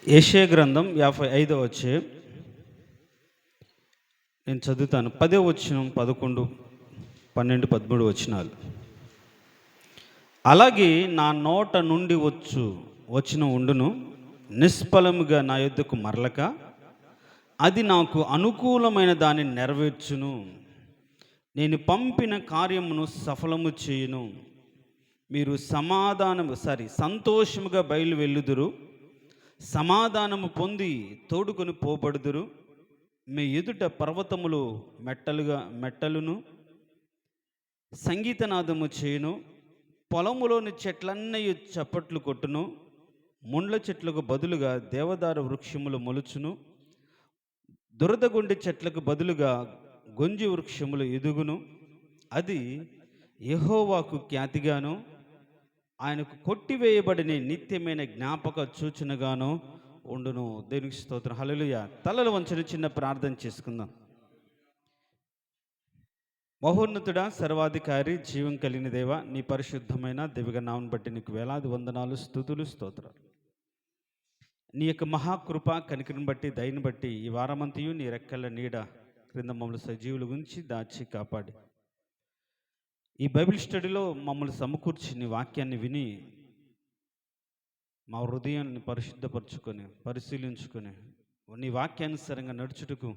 యెషయా గ్రంథం 55వ అధ్యాయం నేను చదువుతాను. 10వ వచనం, 11, 12, 13 వచనాలు. అలాగే నా నోట నుండి వచ్చిన ఉండును, నిష్ఫలముగా నా యొద్దకు మరలక అది నాకు అనుకూలమైన దాన్ని నెరవేర్చును. నేను పంపిన కార్యమును సఫలము చేయును. మీరు సంతోషముగా బయలు వెళ్ళుదురు, సమాధానము పొంది తోడుకొని పోబడుదురు. మీ ఎదుట పర్వతములు మెట్టలును సంగీతనాదము చేయును. పొలములోని చెట్లన్నీ చప్పట్లు కొట్టును. ముండ్ల చెట్లకు బదులుగా దేవదారు వృక్షములు మొలుచును. దురదగొండి చెట్లకు బదులుగా గొంజి వృక్షములు ఎదుగును. అది యెహోవాకు ఖ్యాతిగాను, ఆయనకు కొట్టివేయబడిన నిత్యమైన జ్ఞాపక సూచనగాను ఉండును. దేవునికి స్తోత్రం. హల్లెలూయా. తలలు వంచని చిన్న ప్రార్థన చేసుకుందాం. మహోన్నతుడా, సర్వాధికారి, జీవం కలిగిన దేవ, నీ పరిశుద్ధమైన దివ్య నామం బట్టి నీకు వేలాది వందనాలు, స్తుతులు, స్తోత్రాలు. నీ యొక్క మహాకృప కనికరిని బట్టి, దయని బట్టి ఈ వారమంతయు నీ రెక్కల నీడ క్రింద మమ్మల్ని సజీవులు ఉంచి దాచి కాపాడి ఈ బైబిల్ స్టడీలో మమ్మల్ని సమకూర్చి నీ వాక్యాన్ని విని మా హృదయాన్ని పరిశుద్ధపరచుకొని పరిశీలించుకొని నీ వాక్యానుసారంగా నడుచుటకు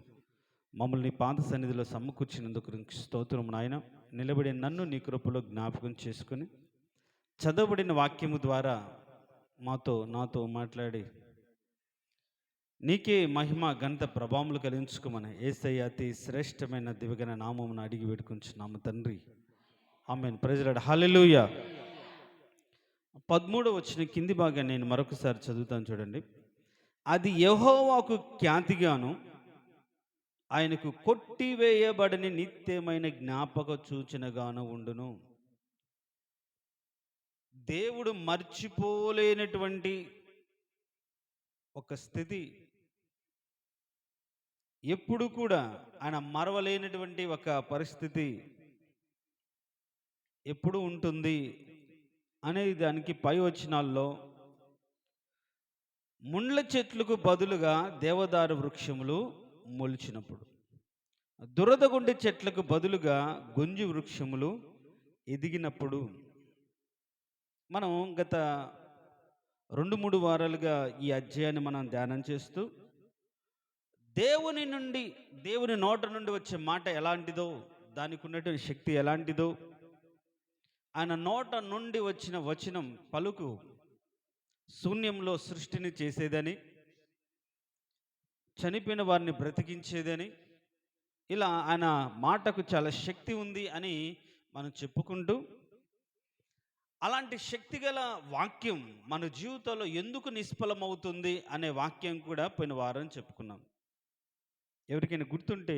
మమ్మల్ని నీ పాద సన్నిధిలో సమకూర్చినందుకు స్తోత్రం నాయన. నిలబడి నన్ను నీ కృపలో జ్ఞాపకం చేసుకుని చదవబడిన వాక్యము ద్వారా నాతో మాట్లాడి నీకే మహిమ ఘనత ప్రభావములు కలిగించుకోమని యేసయ్య అతి శ్రేష్టమైన దివ్యగణ నామమును అడిగి వేడుకుంటున్నాము తండ్రి. ఆమేన్. Praise lord. హల్లెలూయా. 13వ వచనం కింది భాగాన్ని నేను మరొకసారి చదువుతాను చూడండి. అది యెహోవాకు ఖ్యాతిగాను, ఆయనకు కొట్టివేయబడని నిత్యమైన జ్ఞాపక సూచనగాను ఉండును. దేవుడు మర్చిపోలేనటువంటి ఒక స్థితి, ఎప్పుడు కూడా ఆయన మరవలేనటువంటి ఒక పరిస్థితి ఎప్పుడు ఉంటుంది అనేది దానికి పై వచనాల్లో ముండ్ల చెట్లకు బదులుగా దేవదారు వృక్షములు మొలిచినప్పుడు, దురదగుండి చెట్లకు బదులుగా గొంజి వృక్షములు ఎదిగినప్పుడు. మనం గత 2-3 వారాలుగా ఈ అధ్యాయాన్ని మనం ధ్యానం చేస్తూ దేవుని నోట నుండి వచ్చే మాట ఎలాంటిదో, దానికి ఉన్నటువంటి శక్తి ఎలాంటిదో, ఆయన నోట నుండి వచ్చిన వచనం పలుకు శూన్యంలో సృష్టిని చేసేదని, చనిపోయిన వారిని బ్రతికించేదని, ఇలా ఆయన మాటకు చాలా శక్తి ఉంది అని మనం చెప్పుకుంటూ, అలాంటి శక్తిగల వాక్యం మన జీవితంలో ఎందుకు నిష్ఫలమవుతుంది అనే వాక్యం కూడా పోయిన వారం చెప్పుకున్నాం. ఎవరికైనా గుర్తుంటే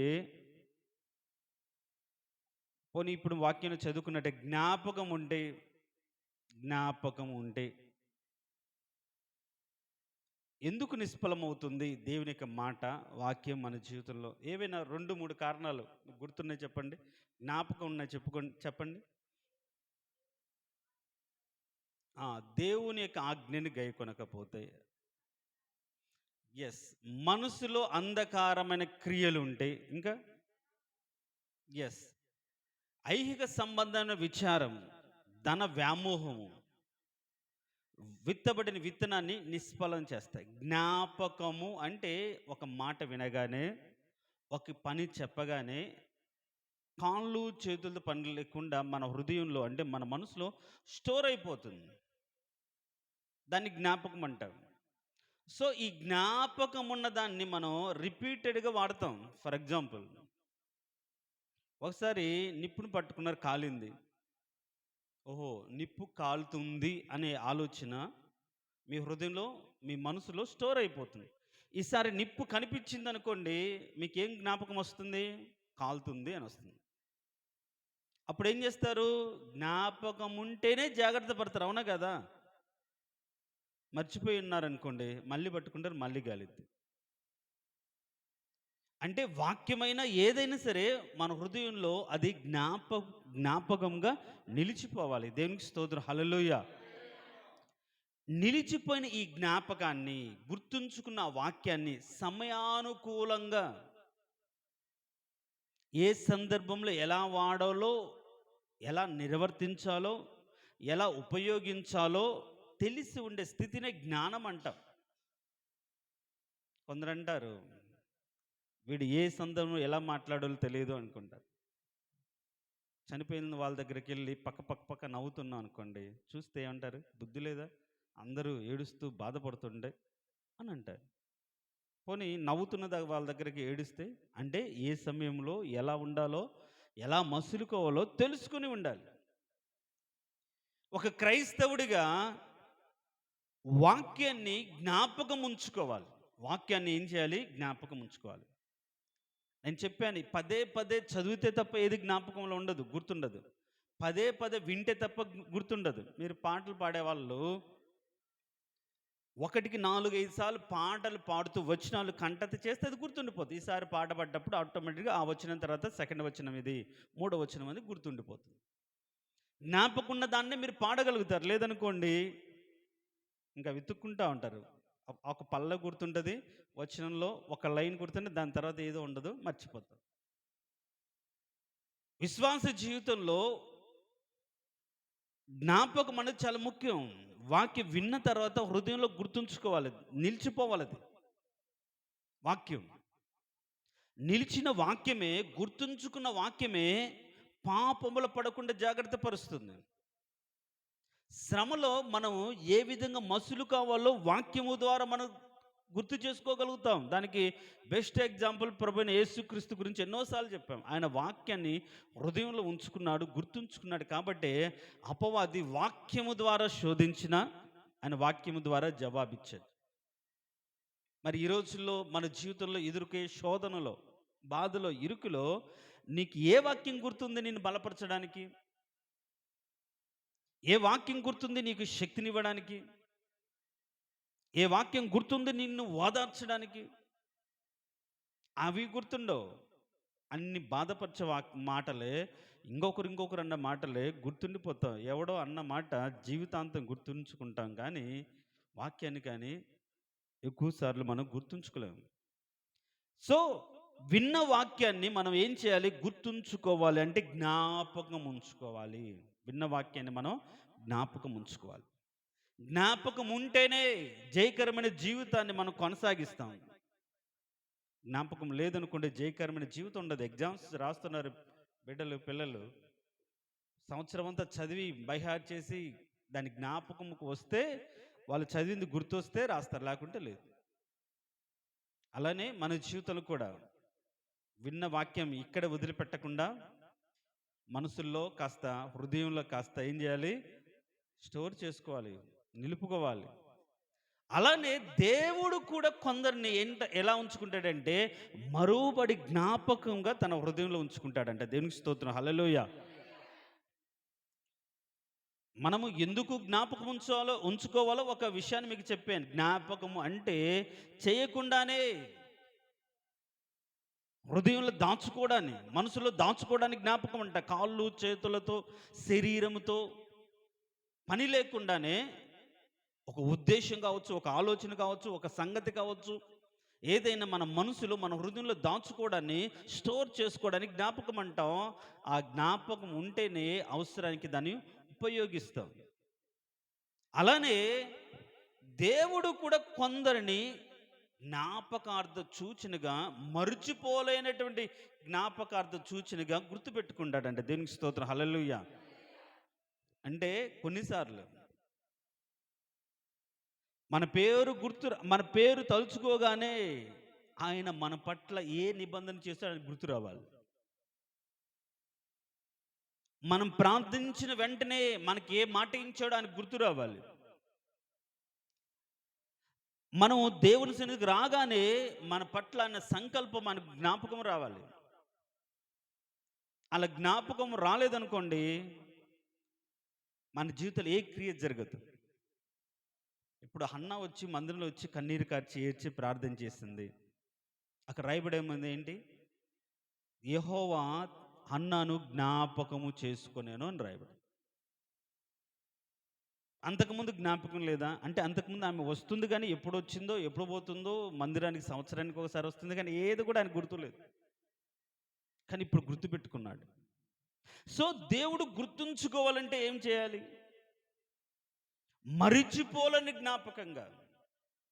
పోనీ ఇప్పుడు వాక్యం చదువుకున్నట్టే జ్ఞాపకం ఉంటే ఎందుకు నిష్ఫలమవుతుంది దేవుని యొక్క మాట, వాక్యం మన జీవితంలో? ఏవైనా 2-3 కారణాలు గుర్తున్నాయి చెప్పండి. జ్ఞాపకం ఉన్నాయి చెప్పండి. దేవుని యొక్క ఆజ్ఞని గైకొనకపోతే, ఎస్, మనసులో అంధకారమైన క్రియలు ఉంటే, ఇంకా ఎస్, ఐహిక సంబంధమైన విచారం, ధన వ్యామోహము విత్తబడిన విత్తనాన్ని నిష్ఫలం చేస్తాయి. జ్ఞాపకము అంటే ఒక మాట వినగానే, ఒక పని చెప్పగానే కాళ్ళు చేతులతో పని లేకుండా మన హృదయంలో అంటే మన మనసులో స్టోర్ అయిపోతుంది. దాన్ని జ్ఞాపకం అంటారు. సో ఈ జ్ఞాపకం ఉన్న దాన్ని మనం రిపీటెడ్గా వాడతాం. ఫర్ ఎగ్జాంపుల్, ఒకసారి నిప్పును పట్టుకున్నారు, కాలింది. ఓహో, నిప్పు కాలుతుంది అనే ఆలోచన మీ హృదయంలో, మీ మనసులో స్టోర్ అయిపోతుంది. ఈసారి నిప్పు కనిపించింది అనుకోండి, మీకేం జ్ఞాపకం వస్తుంది? కాలుతుంది అని వస్తుంది. అప్పుడు ఏం చేస్తారు? జ్ఞాపకం ఉంటేనే జాగ్రత్త పడతారు, అవునా కదా? మర్చిపోయి ఉన్నారనుకోండి, మళ్ళీ పట్టుకుంటారు, మళ్ళీ గాలిద్ది. అంటే వాక్యమైన ఏదైనా సరే మన హృదయంలో అది జ్ఞాపకంగా నిలిచిపోవాలి. దేవునికి స్తోత్రం. హల్లెలూయా. నిలిచిపోయిన ఈ జ్ఞాపకాన్ని, గుర్తుంచుకున్న ఆ వాక్యాన్ని సమయానుకూలంగా ఏ సందర్భంలో ఎలా వాడాలో, ఎలా నిర్వర్తించాలో, ఎలా ఉపయోగించాలో తెలిసి ఉండే స్థితినే జ్ఞానం అంటాం. కొందరంటారు, వీడు ఏ సందర్భంలో ఎలా మాట్లాడాలో తెలియదు అనుకుంటారు. చనిపోయిన వాళ్ళ దగ్గరికెళ్ళి పక్క నవ్వుతున్నాం అనుకోండి, చూస్తే ఏమంటారు? బుద్ధి లేదా? అందరూ ఏడుస్తూ బాధపడుతుండే అని అంటారు. పోనీ నవ్వుతున్న వాళ్ళ దగ్గరికి ఏడిస్తే, అంటే ఏ సమయంలో ఎలా ఉండాలో, ఎలా మసులుకోవాలో తెలుసుకొని ఉండాలి. ఒక క్రైస్తవుడిగా వాక్యాన్ని జ్ఞాపకం ఉంచుకోవాలి. వాక్యాన్ని ఏం చేయాలి? జ్ఞాపకం ఉంచుకోవాలి. నేను చెప్పాను, పదే పదే చదివితే తప్ప ఏది జ్ఞాపకంలో ఉండదు, గుర్తుండదు. పదే పదే వింటే తప్ప గుర్తుండదు. మీరు పాటలు పాడేవాళ్ళు ఒకటికి 4, 5 సార్లు పాటలు పాడుతూ వచనాలు కంఠత చేస్తే అది గుర్తుండిపోతుంది. ఈసారి పాట పాడినప్పుడు ఆటోమేటిక్‌గా ఆ వచనం తర్వాత సెకండ్ వచనం ఇది, మూడో వచనం అది గుర్తుండిపోతుంది. జ్ఞాపకం ఉన్న దాన్నే మీరు పాడగలుగుతారు. లేదనుకోండి ఇంకా వెతుక్కుంటా ఉంటారు. ఒక పల్లవి గుర్తుంటది, వచనంలో ఒక లైన్ గుర్తుంటే దాని తర్వాత ఏదో ఉండదు, మర్చిపోతారు. విశ్వాస జీవితంలో జ్ఞాపకం అనేది చాలా ముఖ్యం. వాక్యం విన్న తర్వాత హృదయంలో గుర్తుంచుకోవాలి, నిలిచిపోవాలది. వాక్యం నిలిచిన వాక్యమే, గుర్తుంచుకున్న వాక్యమే పాపముల పడకుండా జాగ్రత్త పరుస్తుంది. శ్రమలో మనం ఏ విధంగా మసులు కావాలో వాక్యము ద్వారా మనం గుర్తు చేసుకోగలుగుతాం. దానికి బెస్ట్ ఎగ్జాంపుల్ ప్రభువైన యేసుక్రీస్తు గురించి ఎన్నోసార్లు చెప్పాం. ఆయన వాక్యాన్ని హృదయంలో ఉంచుకున్నాడు, గుర్తుంచుకున్నాడు. కాబట్టే అపవాది వాక్యము ద్వారా శోధించిన ఆయన వాక్యము ద్వారా జవాబిచ్చాడు. మరి ఈ రోజుల్లో మన జీవితంలో ఎదుర్కొనే శోధనలో, బాధలో, ఇరుకులో నీకు ఏ వాక్యం గుర్తుంది నిన్ను బలపరచడానికి? ఏ వాక్యం గుర్తుంది నీకు శక్తినివ్వడానికి? ఏ వాక్యం గుర్తుంది నిన్ను ఓదార్చడానికి? అవి గుర్తుండవు. అన్ని బాధపరిచే మాటలే, ఇంకొకరు అన్న మాటలే గుర్తుండిపోతాం. ఎవడో అన్న మాట జీవితాంతం గుర్తుంచుకుంటాం కానీ వాక్యాన్ని కానీ ఎక్కువ సార్లు మనం గుర్తుంచుకోలేము. సో విన్న వాక్యాన్ని మనం ఏం చేయాలి? గుర్తుంచుకోవాలి. అంటే జ్ఞాపకం ఉంచుకోవాలి. విన్న వాక్యాన్ని మనం జ్ఞాపకం ఉంచుకోవాలి. జ్ఞాపకం ఉంటేనే జయకరమైన జీవితాన్ని మనం కొనసాగిస్తాం. జ్ఞాపకం లేదనుకుంటే జయకరమైన జీవితం ఉండదు. ఎగ్జామ్స్ రాస్తున్నారు బిడ్డలు, పిల్లలు సంవత్సరం అంతా చదివి బైహార్ట్ చేసి దాని జ్ఞాపకంకు వస్తే, వాళ్ళు చదివింది గుర్తొస్తే రాస్తారు, లేకుంటే లేదు. అలానే మన జీవితంలో కూడా విన్న వాక్యం ఇక్కడ వదిలిపెట్టకుండా మనసుల్లో కాస్త, హృదయంలో కాస్త ఏం చేయాలి? స్టోర్ చేసుకోవాలి, నిలుపుకోవాలి. అలానే దేవుడు కూడా కొందరిని ఎలా ఉంచుకుంటాడంటే మరువబడి జ్ఞాపకంగా తన హృదయంలో ఉంచుకుంటాడంట. దేవునికి స్తోత్రం, హల్లెలూయా. మనము ఎందుకు జ్ఞాపకం ఉంచుకోవాలో ఒక విషయాన్ని మీకు చెప్పాను. జ్ఞాపకము అంటే చేయకుండానే హృదయంలో దాచుకోవడాన్ని, మనసులో దాచుకోవడానికి జ్ఞాపకం అంట. కాళ్ళు చేతులతో, శరీరముతో పని లేకుండానే ఒక ఉద్దేశం కావచ్చు, ఒక ఆలోచన కావచ్చు, ఒక సంగతి కావచ్చు, ఏదైనా మన మనసులో, మన హృదయంలో దాచుకోవడాన్ని, స్టోర్ చేసుకోవడానికి జ్ఞాపకం అంటాం. ఆ జ్ఞాపకం ఉంటేనే అవసరానికి దాన్ని ఉపయోగిస్తాం. అలానే దేవుడు కూడా కొందరిని జ్ఞాపకార్థ సూచనగా, మర్చిపోలేనటువంటి జ్ఞాపకార్థ సూచనగా గుర్తుపెట్టుకుంటాడంట. దేవునికి స్తోత్రం, హల్లెలూయా. అంటే కొన్నిసార్లు మన పేరు తలుచుకోగానే ఆయన మన పట్ల ఏ నిబంధన చేస్తాడని గుర్తు రావాలి. మనం ప్రార్థించిన వెంటనే మనకి ఏ మాట ఇచ్చాడో అని గుర్తు రావాలి. మనం దేవుని సన్నిధికి రాగానే మన పట్ల అన్న సంకల్పం మనకు జ్ఞాపకం రావాలి. అలా జ్ఞాపకం రాలేదనుకోండి, మన జీవితంలో ఏ క్రియ జరగదు. ఇప్పుడు హన్నా వచ్చి మందిరంలో వచ్చి కన్నీరు కార్చి ఏడ్చి ప్రార్థన చేసింది. అక్కడ రాయబడేమంది ఏంటి? యెహోవా హన్నాను జ్ఞాపకము చేసుకొనెను అని రాయబడి. అంతకుముందు జ్ఞాపకం లేదా? అంటే అంతకుముందు ఆమె వస్తుంది గానీ, ఎప్పుడొచ్చిందో, ఎప్పుడు పోతుందో, మందిరానికి సంవత్సరానికి ఒకసారి వస్తుంది గానీ, ఏది కూడా ఆయనకు గుర్తులేదు. కానీ ఇప్పుడు గుర్తుపెట్టుకున్నాడు. సో, దేవుడు గుర్తుంచుకోవాలంటే ఏం చేయాలి? మరిచిపోలేని జ్ఞాపకంగా.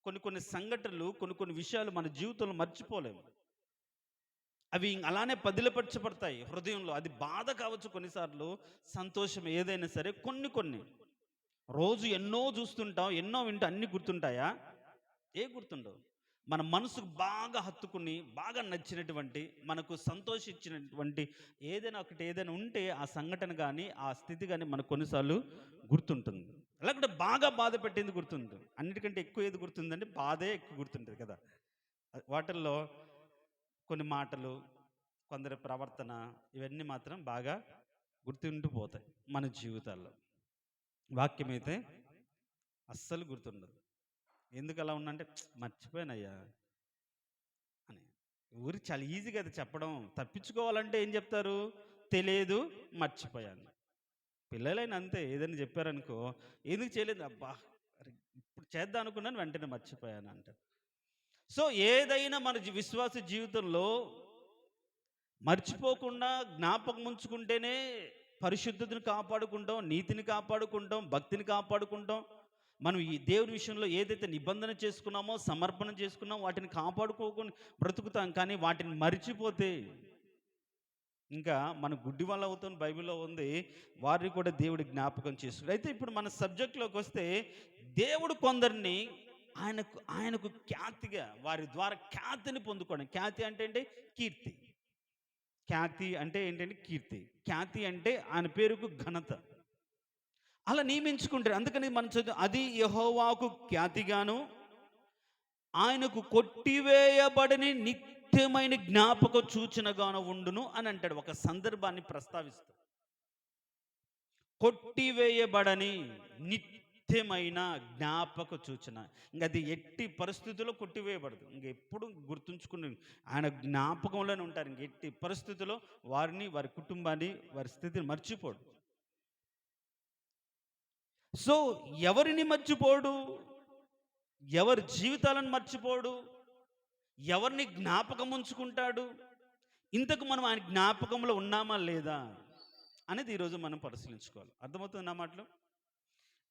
కొన్ని కొన్ని సంఘటనలు, కొన్ని కొన్ని విషయాలు మన జీవితంలో మర్చిపోలేము. అవి అలానే పదిలపరచబడతాయి హృదయంలో. అది బాధ కావచ్చు కొన్నిసార్లు, సంతోషం ఏదైనా సరే కొన్ని కొన్ని. రోజు ఎన్నో చూస్తుంటాం, ఎన్నో వింటాం, అన్నీ గుర్తుంటాయా? గుర్తుండవు. మన మనసుకు బాగా హత్తుకుని, బాగా నచ్చినటువంటి, మనకు సంతోషించినటువంటి ఏదైనా ఉంటే ఆ సంఘటన కానీ, ఆ స్థితి కానీ మనకు కొన్నిసార్లు గుర్తుంటుంది. లేకుంటే బాగా బాధ పెట్టింది గుర్తుంటుంది. అన్నిటికంటే ఎక్కువ ఏది గుర్తుందంటే బాధే ఎక్కువ గుర్తుంటుంది కదా. వాటిల్లో కొన్ని మాటలు, కొందరి ప్రవర్తన, ఇవన్నీ మాత్రం బాగా గుర్తుండిపోతాయి మన జీవితాల్లో. వాక్యమైతే అస్సలు గుర్తుండదు. ఎందుకు అలా ఉన్నంటే మర్చిపోయానయ్యా అని. ఊరికి చాలా ఈజీగా అది చెప్పడం. తప్పించుకోవాలంటే ఏం చెప్తారు? తెలియదు, మర్చిపోయాను. పిల్లలైనా అంతే. ఏదైనా చెప్పారనుకో, ఎందుకు చేయలేదు, అబ్బా అరే ఇప్పుడు చేద్దాం అనుకున్నాను, వెంటనే మర్చిపోయాను అంటారు. సో ఏదైనా మన విశ్వాస జీవితంలో మర్చిపోకుండా జ్ఞాపకం ఉంచుకుంటేనే పరిశుద్ధతను కాపాడుకుంటాం, నీతిని కాపాడుకుంటాం, భక్తిని కాపాడుకుంటాం. మనం ఈ దేవుని విషయంలో ఏదైతే నిబంధన చేసుకున్నామో, సమర్పణ చేసుకున్నామో, వాటిని కాపాడుకోకుండా బ్రతుకుతాం. కానీ వాటిని మర్చిపోతే ఇంకా మన గుడ్డి వల్ల అవుతాం. బైబిల్లో ఉంది, వారిని కూడా దేవుడి జ్ఞాపకం చేసుకుని. అయితే ఇప్పుడు మన సబ్జెక్ట్లోకి వస్తే, దేవుడు కొందరిని ఆయనకు ఖ్యాతిగా, వారి ద్వారా ఖ్యాతిని పొందుకోవడం. ఖ్యాతి అంటే ఏంటి? కీర్తి. ఖ్యాతి అంటే ఏంటంటే కీర్తి. ఖ్యాతి అంటే ఆయన పేరుకు ఘనత. అలా నియమించుకుంటారు. అందుకని మనం చదువు, అది యెహోవాకు ఖ్యాతిగాను, ఆయనకు కొట్టివేయబడని నిత్యమైన జ్ఞాపక సూచనగాను ఉండును అని అంటాడు. ఒక సందర్భాన్ని ప్రస్తావిస్తూ, కొట్టివేయబడని నిత్యమైన జ్ఞాపక సూచన. ఇంక అది ఎట్టి పరిస్థితుల్లో కొట్టివేయబడదు. ఇంకెప్పుడు గుర్తుంచుకుని ఆయన జ్ఞాపకంలోనే ఉంటారు. ఇంక ఎట్టి పరిస్థితుల్లో వారిని, వారి కుటుంబాన్ని, వారి స్థితిని మర్చిపోడు. సో ఎవరిని మర్చిపోడు? ఎవరి జీవితాలను మర్చిపోడు? ఎవరిని జ్ఞాపకం ఉంచుకుంటాడు? ఇంతకు మనం ఆయన జ్ఞాపకంలో ఉన్నామా లేదా అనేది ఈరోజు మనం పరిశీలించుకోవాలి. అర్థమవుతుంది నా మాటలు?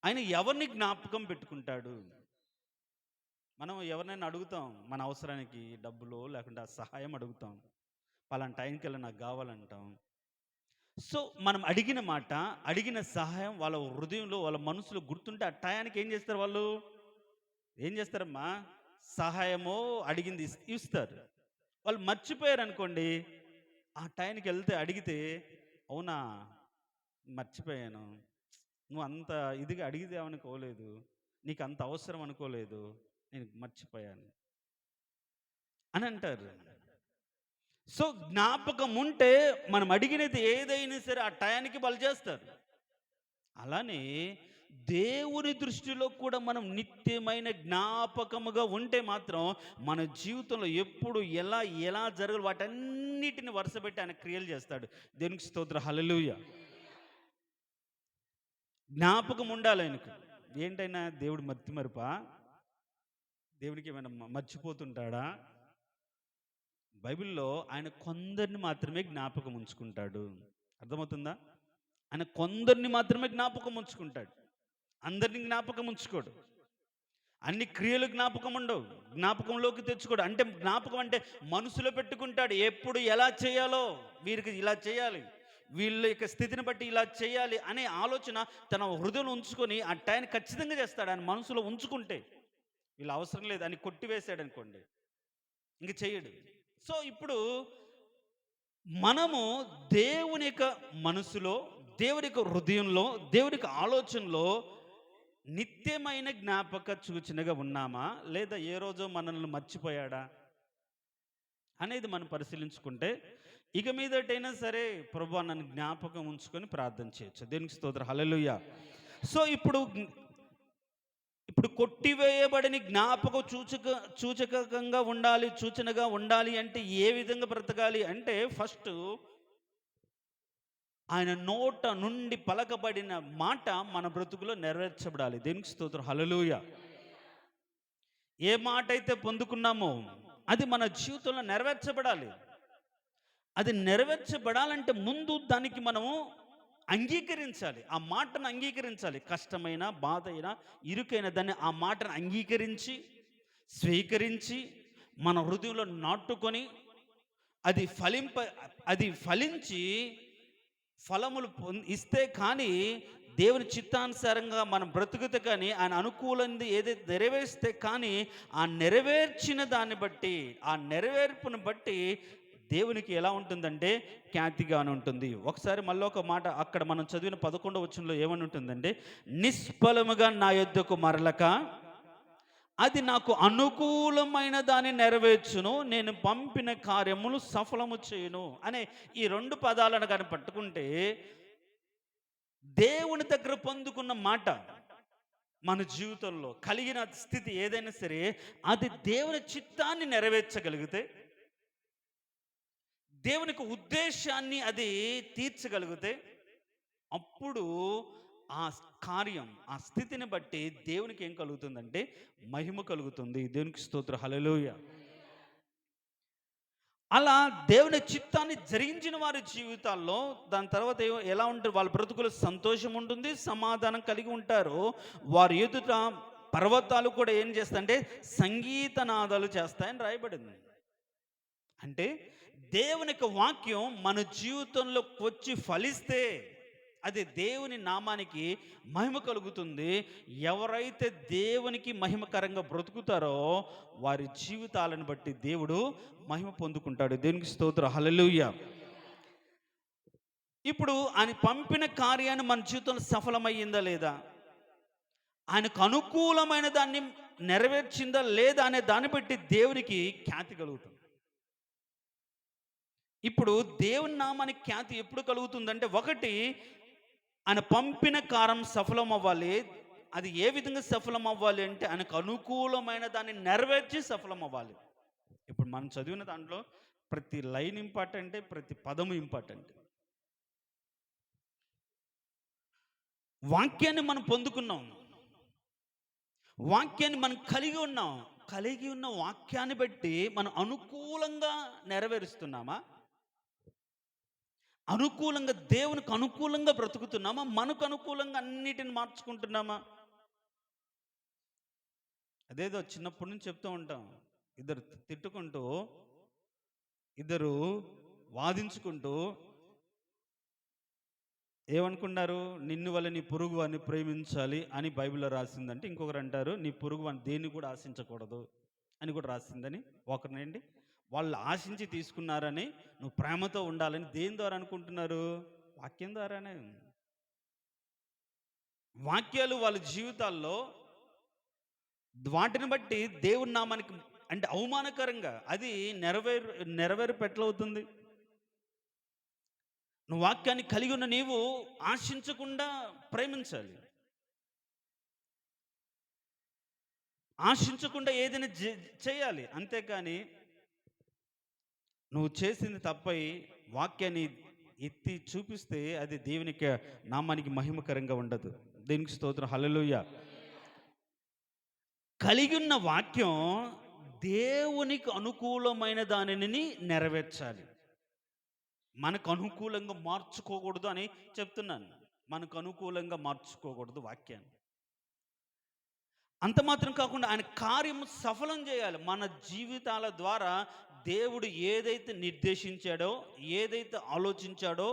ఆయన ఎవరిని జ్ఞాపకం పెట్టుకుంటాడు? మనం ఎవరినైనా అడుగుతాం, మన అవసరానికి డబ్బులు లేకుండా సహాయం అడుగుతాం. పలానా టైంకి వెళ్ళి నాకు కావాలంటాం. సో మనం అడిగిన మాట, అడిగిన సహాయం వాళ్ళ హృదయంలో, వాళ్ళ మనసులో గుర్తుంటే ఆ టయానికి ఏం చేస్తారు? వాళ్ళు ఏం చేస్తారమ్మా? సహాయమో అడిగింది ఇస్తారు. వాళ్ళు మర్చిపోయారు అనుకోండి, ఆ టైంకి వెళ్తే అడిగితే, అవునా మర్చిపోయాను, నువ్వు అంత ఇదిగా అడిగిదేమనుకోలేదు, నీకు అంత అవసరం అనుకోలేదు, నేను మర్చిపోయాను అని అంటారు. సో జ్ఞాపకం ఉంటే మనం అడిగినది ఏదైనా సరే ఆ టయానికి వాళ్ళు చేస్తారు. అలానే దేవుని దృష్టిలో కూడా మనం నిత్యమైన జ్ఞాపకముగా ఉంటే మాత్రం మన జీవితంలో ఎప్పుడు ఎలా ఎలా జరగాలి వాటన్నిటిని వరుసపెట్టి ఆయన క్రియలు చేస్తాడు. దేవునికి స్తోత్రం, హల్లెలూయా. జ్ఞాపకం ఉండాలి ఆయనకు. ఏంటైనా దేవుడు మర్చిమరుపా? దేవునికి ఏమైనా మర్చిపోతుంటాడా? బైబిల్లో ఆయన కొందరిని మాత్రమే జ్ఞాపకం ఉంచుకుంటాడు. అర్థమవుతుందా? ఆయన కొందరిని మాత్రమే జ్ఞాపకం ఉంచుకుంటాడు, అందరిని జ్ఞాపకం ఉంచుకోడు. అన్ని క్రియలు జ్ఞాపకం ఉండవు, జ్ఞాపకంలోకి తెచ్చుకోడు. అంటే జ్ఞాపకం అంటే మనసులో పెట్టుకుంటాడు, ఎప్పుడు ఎలా చేయాలో, వీరికి ఇలా చేయాలి, వీళ్ళ యొక్క స్థితిని బట్టి ఇలా చేయాలి అనే ఆలోచన తన హృదయంలో ఉంచుకొని ఆ టైం ఖచ్చితంగా చేస్తాడు. ఆయన మనసులో ఉంచుకుంటే వీళ్ళు అవసరం లేదు అని కొట్టివేశాడు అనుకోండి, ఇంక చేయడు. సో ఇప్పుడు మనము దేవుని యొక్క మనసులో, దేవుని యొక్క హృదయంలో, దేవుని యొక్క ఆలోచనలో నిత్యమైన జ్ఞాపక సూచనగా ఉన్నామా, లేదా ఏ రోజో మనల్ని మర్చిపోయాడా అనేది మనం పరిశీలించుకుంటే, ఇక మీదటైనా సరే ప్రభువా నన్ను జ్ఞాపకం ఉంచుకొని ప్రార్థన చేయొచ్చు. దేవునికి స్తోత్రం, హల్లెలూయా. సో ఇప్పుడు కొట్టివేయబడిన జ్ఞాపక సూచకంగా ఉండాలి, సూచనగా ఉండాలి అంటే ఏ విధంగా బ్రతకాలి అంటే, ఫస్ట్ ఆయన నోట నుండి పలకబడిన మాట మన బ్రతుకులో నెరవేర్చబడాలి. దేనికి స్తోత్రం, హల్లెలూయా. ఏ మాట అయితే పొందుకున్నామో అది మన జీవితంలో నెరవేర్చబడాలి. అది నెరవేర్చబడాలంటే ముందు దానికి మనము అంగీకరించాలి. ఆ మాటను అంగీకరించాలి. కష్టమైన, బాధ అయినా, ఇరుకైన దాన్ని ఆ మాటను అంగీకరించి, స్వీకరించి, మన హృదయంలో నాటుకొని అది అది ఫలించి ఫలములు ఇస్తే కానీ దేవుని చిత్తానుసారంగా మనం బ్రతుకుతే కానీ ఆయన అనుకూలంది ఏదైతే నెరవేరిస్తే కానీ ఆ నెరవేర్చిన దాన్ని బట్టి, ఆ నెరవేర్పును బట్టి దేవునికి ఎలా ఉంటుందంటే ఖ్యాతిగానే ఉంటుంది. ఒకసారి మళ్ళీ ఒక మాట అక్కడ మనం చదివిన 11వ వచనంలో ఏమని ఉంటుందంటే, నిష్ఫలముగా నా యొద్దకు మరలక అది నాకు అనుకూలమైన దాన్ని నెరవేర్చును, నేను పంపిన కార్యములు సఫలము చేయును అనే ఈ 2 పదాలను కానీ పట్టుకుంటే దేవుని దగ్గర పొందుకున్న మాట మన జీవితంలో కలిగిన స్థితి ఏదైనా సరే అది దేవుని చిత్తాన్ని నెరవేర్చగలిగితే, దేవునికి ఉద్దేశాన్ని అది తీర్చగలిగితే అప్పుడు ఆ కార్యం, ఆ స్థితిని బట్టి దేవునికి ఏం కలుగుతుందంటే మహిమ కలుగుతుంది. దేవునికి స్తోత్రం, హల్లెలూయా. అలా దేవుని చిత్తాన్ని జరిగించిన వారి జీవితాల్లో దాని తర్వాత ఎలా ఉంటుంది, వాళ్ళ బ్రతుకులు సంతోషం ఉంటుంది, సమాధానం కలిగి ఉంటారు. వారి ఎదుట పర్వతాలు కూడా ఏం చేస్తాయంటే సంగీతనాదాలు చేస్తాయని రాయబడింది. అంటే దేవుని యొక్క వాక్యం మన జీవితంలోకి వచ్చి ఫలిస్తే అది దేవుని నామానికి మహిమ కలుగుతుంది. ఎవరైతే దేవునికి మహిమకరంగా బ్రతుకుతారో వారి జీవితాలను బట్టి దేవుడు మహిమ పొందుకుంటాడు. దేవునికి స్తోత్రం, హల్లెలూయా. ఇప్పుడు ఆయన పంపిన కార్యాన్ని మన జీవితంలో సఫలమయ్యిందా లేదా, ఆయనకు అనుకూలమైన దాన్ని నెరవేర్చిందా లేదా అనే దాన్ని బట్టి దేవునికి ఖ్యాతి కలుగుతుంది. ఇప్పుడు దేవుని నామానికి ఖ్యాతి ఎప్పుడు కలుగుతుందంటే, ఒకటి ఆయన పంపిన కార్యం సఫలం అవ్వాలి. అది ఏ విధంగా సఫలం అవ్వాలి అంటే ఆయనకు అనుకూలమైన దాన్ని నెరవేర్చి సఫలం అవ్వాలి. ఇప్పుడు మనం చదివిన దాంట్లో ప్రతి లైన్ ఇంపార్టెంటే, ప్రతి పదము ఇంపార్టెంట్. వాక్యాన్ని మనం పొందుకున్నాం, వాక్యాన్ని మనం కలిగి ఉన్నాం. కలిగి ఉన్న వాక్యాన్ని బట్టి మనం అనుకూలంగా నెరవేరుస్తున్నామా, అనుకూలంగా దేవునికి అనుకూలంగా బ్రతుకుతున్నామా, మనకు అనుకూలంగా అన్నిటిని మార్చుకుంటున్నామా? అదేదో చిన్నప్పటి నుంచి చెప్తూ ఉంటాం, ఇద్దరు తిట్టుకుంటూ, ఇద్దరు వాదించుకుంటూ ఏమనుకున్నారు, నిన్ను వల్ల నీ పొరుగు వారిని ప్రేమించాలి అని బైబిల్లో రాసిందంటే, ఇంకొకరు అంటారు నీ పొరుగు వారిని దేన్ని కూడా ఆశించకూడదు అని కూడా రాసిందని. ఒకరినండి వాళ్ళు ఆశించి తీసుకున్నారని నువ్వు ప్రేమతో ఉండాలని దేని ద్వారా అనుకుంటున్నారు, వాక్యం ద్వారానే. వాక్యాలు వాళ్ళ జీవితాల్లో వాటిని బట్టి దేవుని నామానికి అంటే అవమానకరంగా అది నెరవేరు పెట్లవుతుంది. నువ్వు వాక్యాన్ని కలిగి ఉన్న నీవు ఆశించకుండా ప్రేమించాలి, ఆశించకుండా ఏదైనా చేయాలి. అంతేకాని నువ్వు చేసింది తప్పై వాక్యాన్ని ఎత్తి చూపిస్తే అది దేవునికి నామానికి మహిమకరంగా ఉండదు. దేవునికి స్తోత్రం, హల్లెలూయా. కలిగి ఉన్న వాక్యం దేవునికి అనుకూలమైన దానిని నెరవేర్చాలి. మనకు అనుకూలంగా మార్చుకోకూడదు అని చెప్తున్నాను. మనకు అనుకూలంగా మార్చుకోకూడదు వాక్యాన్ని. అంత మాత్రం కాకుండా ఆయన కార్యము సఫలం చేయాలి. మన జీవితాల ద్వారా దేవుడు ఏదైతే నిర్దేశించాడో, ఏదైతే ఆలోచించాడో,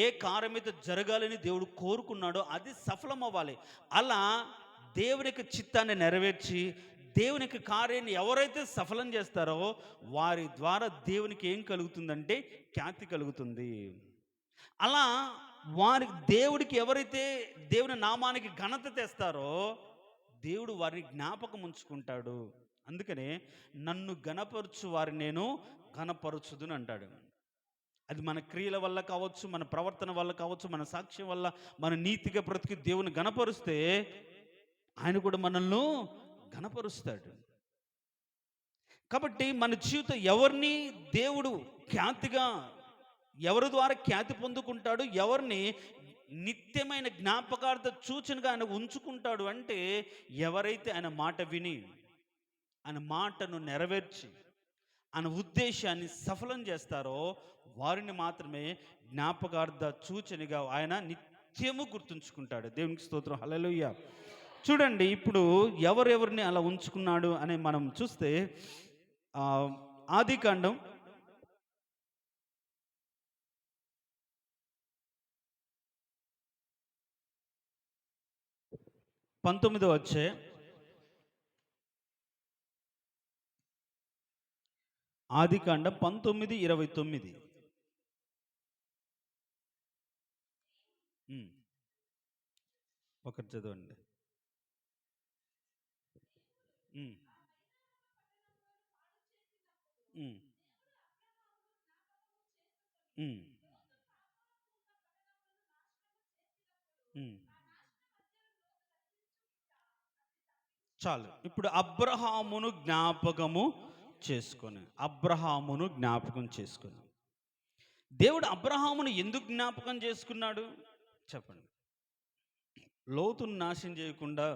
ఏ కార్యం అయితే జరగాలని దేవుడు కోరుకున్నాడో అది సఫలం అవ్వాలి. అలా దేవునికి చిత్తాన్ని నెరవేర్చి దేవునికి కార్యాన్ని ఎవరైతే సఫలం చేస్తారో వారి ద్వారా దేవునికి ఏం కలుగుతుందంటే ఖ్యాతి కలుగుతుంది. అలా దేవుడికి ఎవరైతే దేవుని నామానికి ఘనత తెస్తారో దేవుడు వారిని జ్ఞాపకం ఉంచుకుంటాడు. అందుకనే నన్ను ఘనపరచు వారిని నేను ఘనపరచుదును అంటాడు. అది మన క్రియల వల్ల కావచ్చు, మన ప్రవర్తన వల్ల కావచ్చు, మన సాక్ష్యం వల్ల, మన నీతిగా బ్రతికి దేవుని ఘనపరుస్తే ఆయన కూడా మనల్ని ఘనపరుస్తాడు. కాబట్టి మన జీవితం ఎవరిని దేవుడు ఖ్యాతిగా ఎవరి ద్వారా ఖ్యాతి పొందుకుంటాడు, ఎవరిని నిత్యమైన జ్ఞాపకార్థ సూచనగా ఆయన ఉంచుకుంటాడు అంటే, ఎవరైతే ఆయన మాట విని ఆయన మాటను నెరవేర్చి ఆయన ఉద్దేశాన్ని సఫలం చేస్తారో వారిని మాత్రమే జ్ఞాపకార్థ సూచనగా ఆయన నిత్యము గుర్తుంచుకుంటాడు. దేవునికి స్తోత్రం, హల్లెలూయా. చూడండి, ఇప్పుడు ఎవరెవరిని అలా ఉంచుకున్నాడు అని మనం చూస్తే ఆదికాండం 19వ అధ్యాయం ఆదికాండం 19:29. ఒకటి చదవండి. చాలు. ఇప్పుడు అబ్రహామును జ్ఞాపకం చేసుకొని దేవుడు అబ్రహామును ఎందుకు జ్ఞాపకం చేసుకున్నాడు చెప్పండి? లోతును నాశనం చేయకుండా.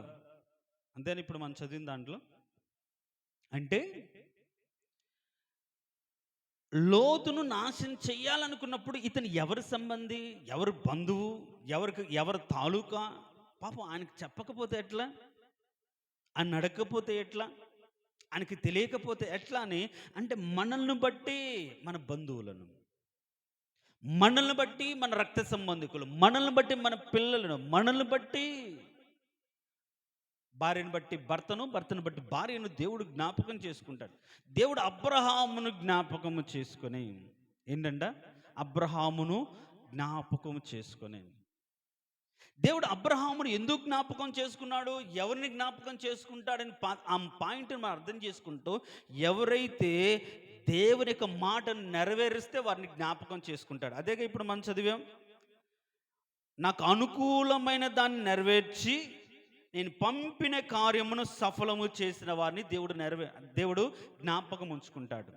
అంతేనా? ఇప్పుడు మనం చదివిన దాంట్లో అంటే లోతును నాశనం చెయ్యాలనుకున్నప్పుడు ఇతను ఎవరి సంబంధి, ఎవరి బంధువు, ఎవరి తాలూకా? పాపం ఆయనకు చెప్పకపోతే ఎట్లా, ఆయన అడగకపోతే ఎట్లా, ఆయనకి తెలియకపోతే ఎట్లా అని. అంటే మనల్ని బట్టి మన బంధువులను, మనల్ని బట్టి మన రక్త సంబంధికులు, మనల్ని బట్టి మన పిల్లలను, మనల్ని బట్టి భార్యను బట్టి భర్తను బట్టి భార్యను దేవుడు జ్ఞాపకం చేసుకుంటాడు. దేవుడు అబ్రహామును జ్ఞాపకము చేసుకొని ఏంటంట? అబ్రహామును జ్ఞాపకము చేసుకొని. దేవుడు అబ్రహామును ఎందుకు జ్ఞాపకం చేసుకున్నాడు, ఎవరిని జ్ఞాపకం చేసుకుంటాడని ఆ పాయింట్ని మనం అర్థం చేసుకుంటూ, ఎవరైతే దేవుని యొక్క మాటను నెరవేరిస్తే వారిని జ్ఞాపకం చేసుకుంటాడు. అదేగా ఇప్పుడు మనం చదివాం, నాకు అనుకూలమైన దాన్ని నెరవేర్చి నేను పంపిన కార్యమును సఫలము చేసిన వారిని దేవుడు జ్ఞాపకం ఉంచుకుంటాడు.